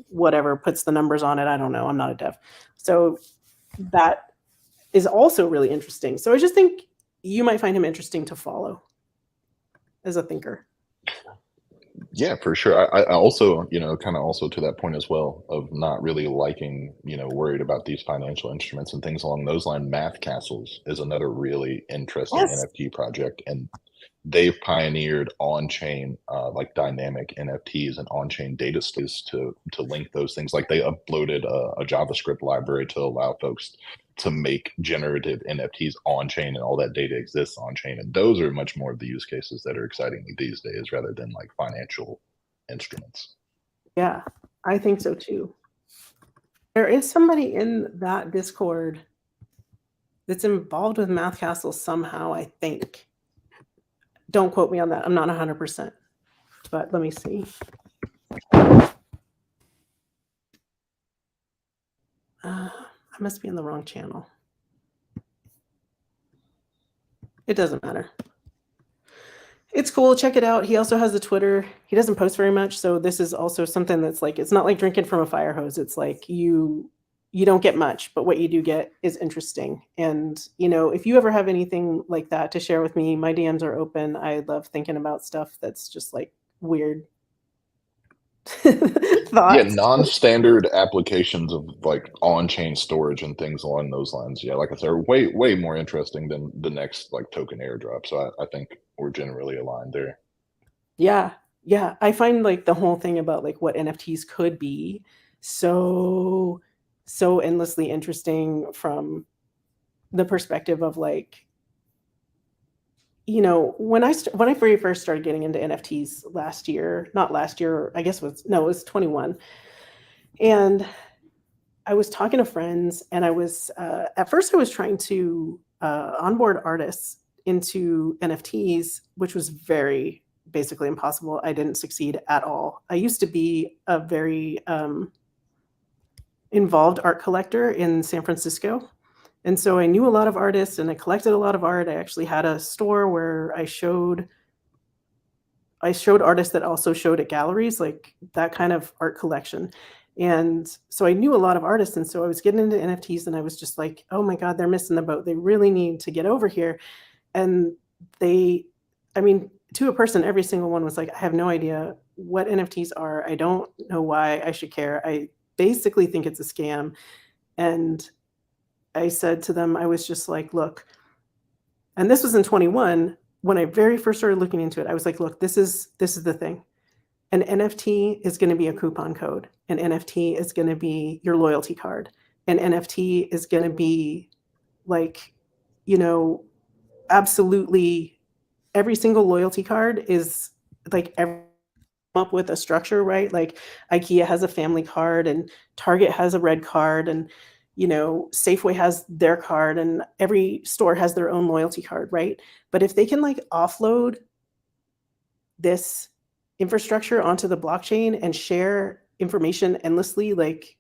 whatever, puts the numbers on it. I don't know. I'm not a dev. So that is also really interesting. So I just think you might find him interesting to follow as a thinker. Yeah, for sure. I also, kind of also to that point as well of not really liking, worried about these financial instruments and things along those lines. Math Castles is another really interesting NFT project, and they've pioneered on-chain like dynamic NFTs and on-chain data stores to link those things. Like they uploaded a JavaScript library to allow folks to make generative NFTs on-chain, and all that data exists on-chain. And those are much more of the use cases that are exciting me these days rather than like financial instruments. Yeah, I think so too. There is somebody in that Discord that's involved with Math Castle somehow, I think. Don't quote me on that. I'm not 100%, but let me see. I must be in the wrong channel. It doesn't matter. It's cool. Check it out. He also has a Twitter. He doesn't post very much, so this is also something that's like, it's not like drinking from a fire hose. It's like you don't get much, but what you do get is interesting. And, if you ever have anything like that to share with me, my DMs are open. I love thinking about stuff that's just like weird. thoughts. Yeah, non-standard applications of like on-chain storage and things along those lines. Yeah, like I said, are way more interesting than the next like token airdrop. So I think we're generally aligned there. Yeah. Yeah. I find like the whole thing about like what NFTs could be so endlessly interesting from the perspective of like, you know, when I very first started getting into NFTs last year, not last year, I guess it was 21. And I was talking to friends, and I was at first I was trying to onboard artists into NFTs, which was very basically impossible. I didn't succeed at all. I used to be a very involved art collector in San Francisco. And so I knew a lot of artists and I collected a lot of art. I actually had a store where I showed artists that also showed at galleries, like that kind of art collection. And so I knew a lot of artists. And so I was getting into NFTs and I was just like, oh my God, they're missing the boat. They really need to get over here. And I mean, to a person, every single one was like, I have no idea what NFTs are. I don't know why I should care. I basically think it's a scam. And I said to them, I was just like, look, and this was in 21. When I very first started looking into it, I was like, look, this is the thing. An NFT is going to be a coupon code. An NFT is going to be your loyalty card. An NFT is going to be like, you know, absolutely every single loyalty card is like up with a structure, right? Like IKEA has a family card and Target has a red card and, you know, Safeway has their card and every store has their own loyalty card, right? But if they can like offload this infrastructure onto the blockchain and share information endlessly, like,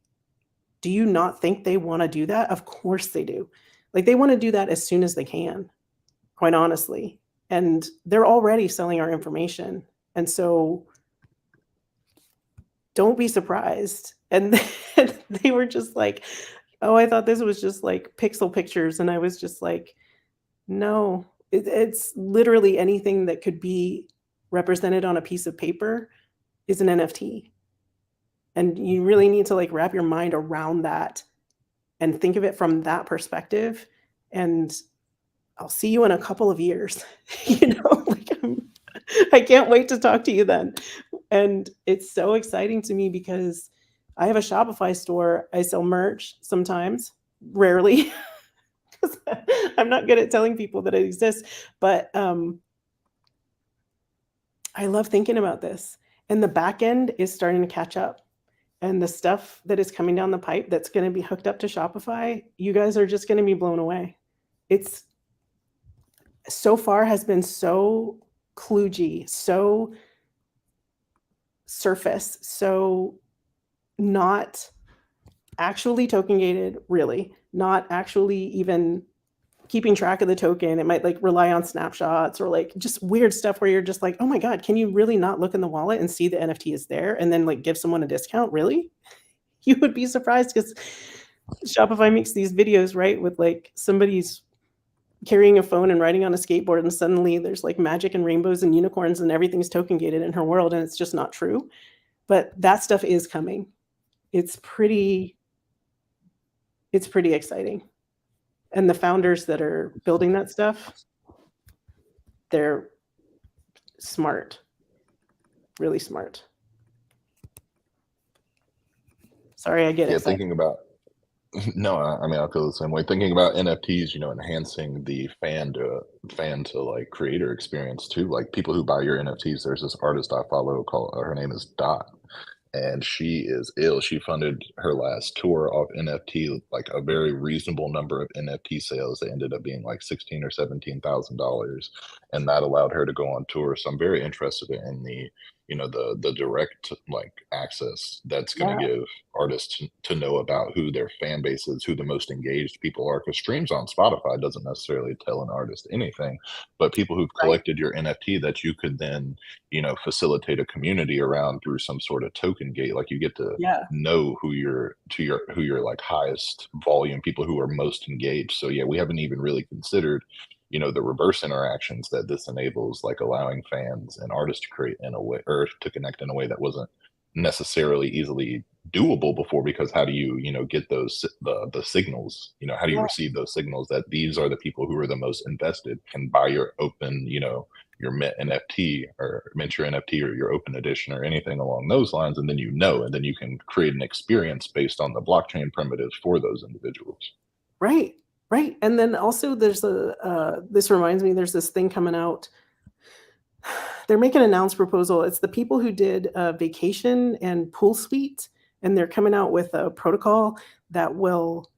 do you not think they want to do that? Of course they do. Like they want to do that as soon as they can, quite honestly. And they're already selling our information. And so don't be surprised. And then they were just like, oh, I thought this was just like pixel pictures. And I was just like, no, it's literally anything that could be represented on a piece of paper is an NFT. And you really need to like wrap your mind around that and think of it from that perspective. And I'll see you in a couple of years. You know, like I can't wait to talk to you then. And it's so exciting to me because I have a Shopify store. I sell merch sometimes, rarely, because I'm not good at telling people that it exists. But I love thinking about this. And the back end is starting to catch up. And the stuff that is coming down the pipe that's going to be hooked up to Shopify, you guys are just going to be blown away. It's so far has been so kludgy, so surface, so not actually token gated, really, not actually even keeping track of the token. It might like rely on snapshots or like just weird stuff where you're just like, oh my God, can you really not look in the wallet and see the NFT is there and then like give someone a discount? Really? You would be surprised because Shopify makes these videos, right? With like somebody's carrying a phone and riding on a skateboard and suddenly there's like magic and rainbows and unicorns and everything's token gated in her world and it's just not true. But that stuff is coming. It's pretty exciting. And the founders that are building that stuff, they're smart, really smart. Sorry, I get excited. Thinking about no, I mean I feel the same way. Thinking about NFTs, you know, enhancing the fan to like creator experience too. Like people who buy your NFTs. There's this artist I follow called her name is Dot, and she is ill. She funded her last tour off NFT, like a very reasonable number of NFT sales. They ended up being like $16,000 or $17,000, and that allowed her to go on tour. So I'm very interested in the, you know, the direct like access that's going to give artists to know about who their fan base is, who the most engaged people are. Because streams on Spotify doesn't necessarily tell an artist anything, but people who've collected your NFT that you could then, you know, facilitate a community around through some sort of token gate. Like you get to know who your like highest volume people who are most engaged. So yeah, we haven't even really considered, you know, the reverse interactions that this enables, like allowing fans and artists to create in a way or to connect in a way that wasn't necessarily easily doable before, because how do you, you know, get those the signals, you know, how do you receive those signals that these are the people who are the most invested, can buy your open, you know, your mint NFT or mint your NFT or your open edition or anything along those lines, and then you know, and then you can create an experience based on the blockchain primitives for those individuals. Right, right. And then also there's this reminds me, there's this thing coming out. They're making a Nouns proposal. It's the people who did Vacation and Pool Suite, and they're coming out with a protocol that will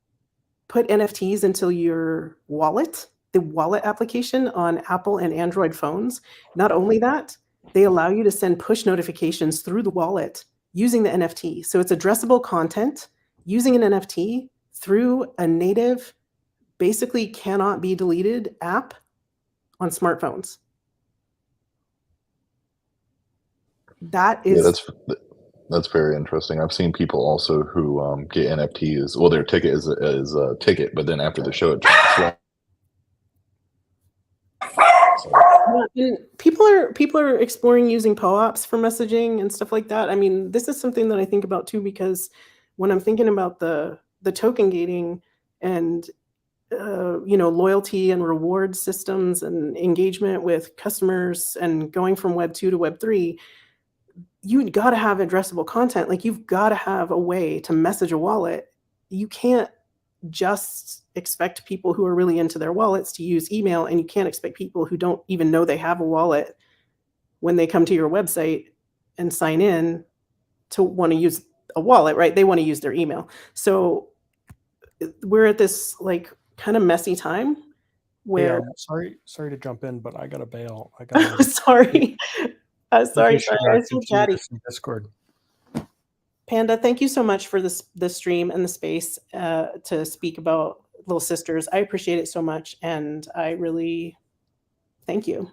put NFTs into your wallet, the wallet application on Apple and Android phones. Not only that, they allow you to send push notifications through the wallet using the NFT. So it's addressable content using an NFT through a native, basically cannot be deleted app on smartphones. That is, Yeah, that's very interesting. I've seen people also who get NFTs. Well, their ticket is a ticket, but then after the show, it people are exploring using POAPs for messaging and stuff like that. I mean, this is something that I think about too, because when I'm thinking about the token gating and you know, loyalty and reward systems and engagement with customers and going from Web 2 to Web 3, you got to have addressable content. Like, you've got to have a way to message a wallet. You can't just expect people who are really into their wallets to use email, and you can't expect people who don't even know they have a wallet when they come to your website and sign in to want to use a wallet, right? They want to use their email. So we're at this like kind of messy time where sorry to jump in, but I gotta bail. I gotta sorry. Sorry, I feel chatty. Discord. Panda, thank you so much for the stream and the space to speak about Little Sisters. I appreciate it so much, and I really thank you.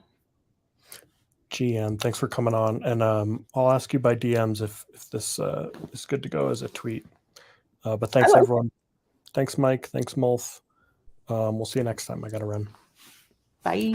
GM, thanks for coming on, and I'll ask you by DMs if this is good to go as a tweet. But thanks everyone. Thanks Mike. Thanks Mulf. We'll see you next time. I gotta run. Bye.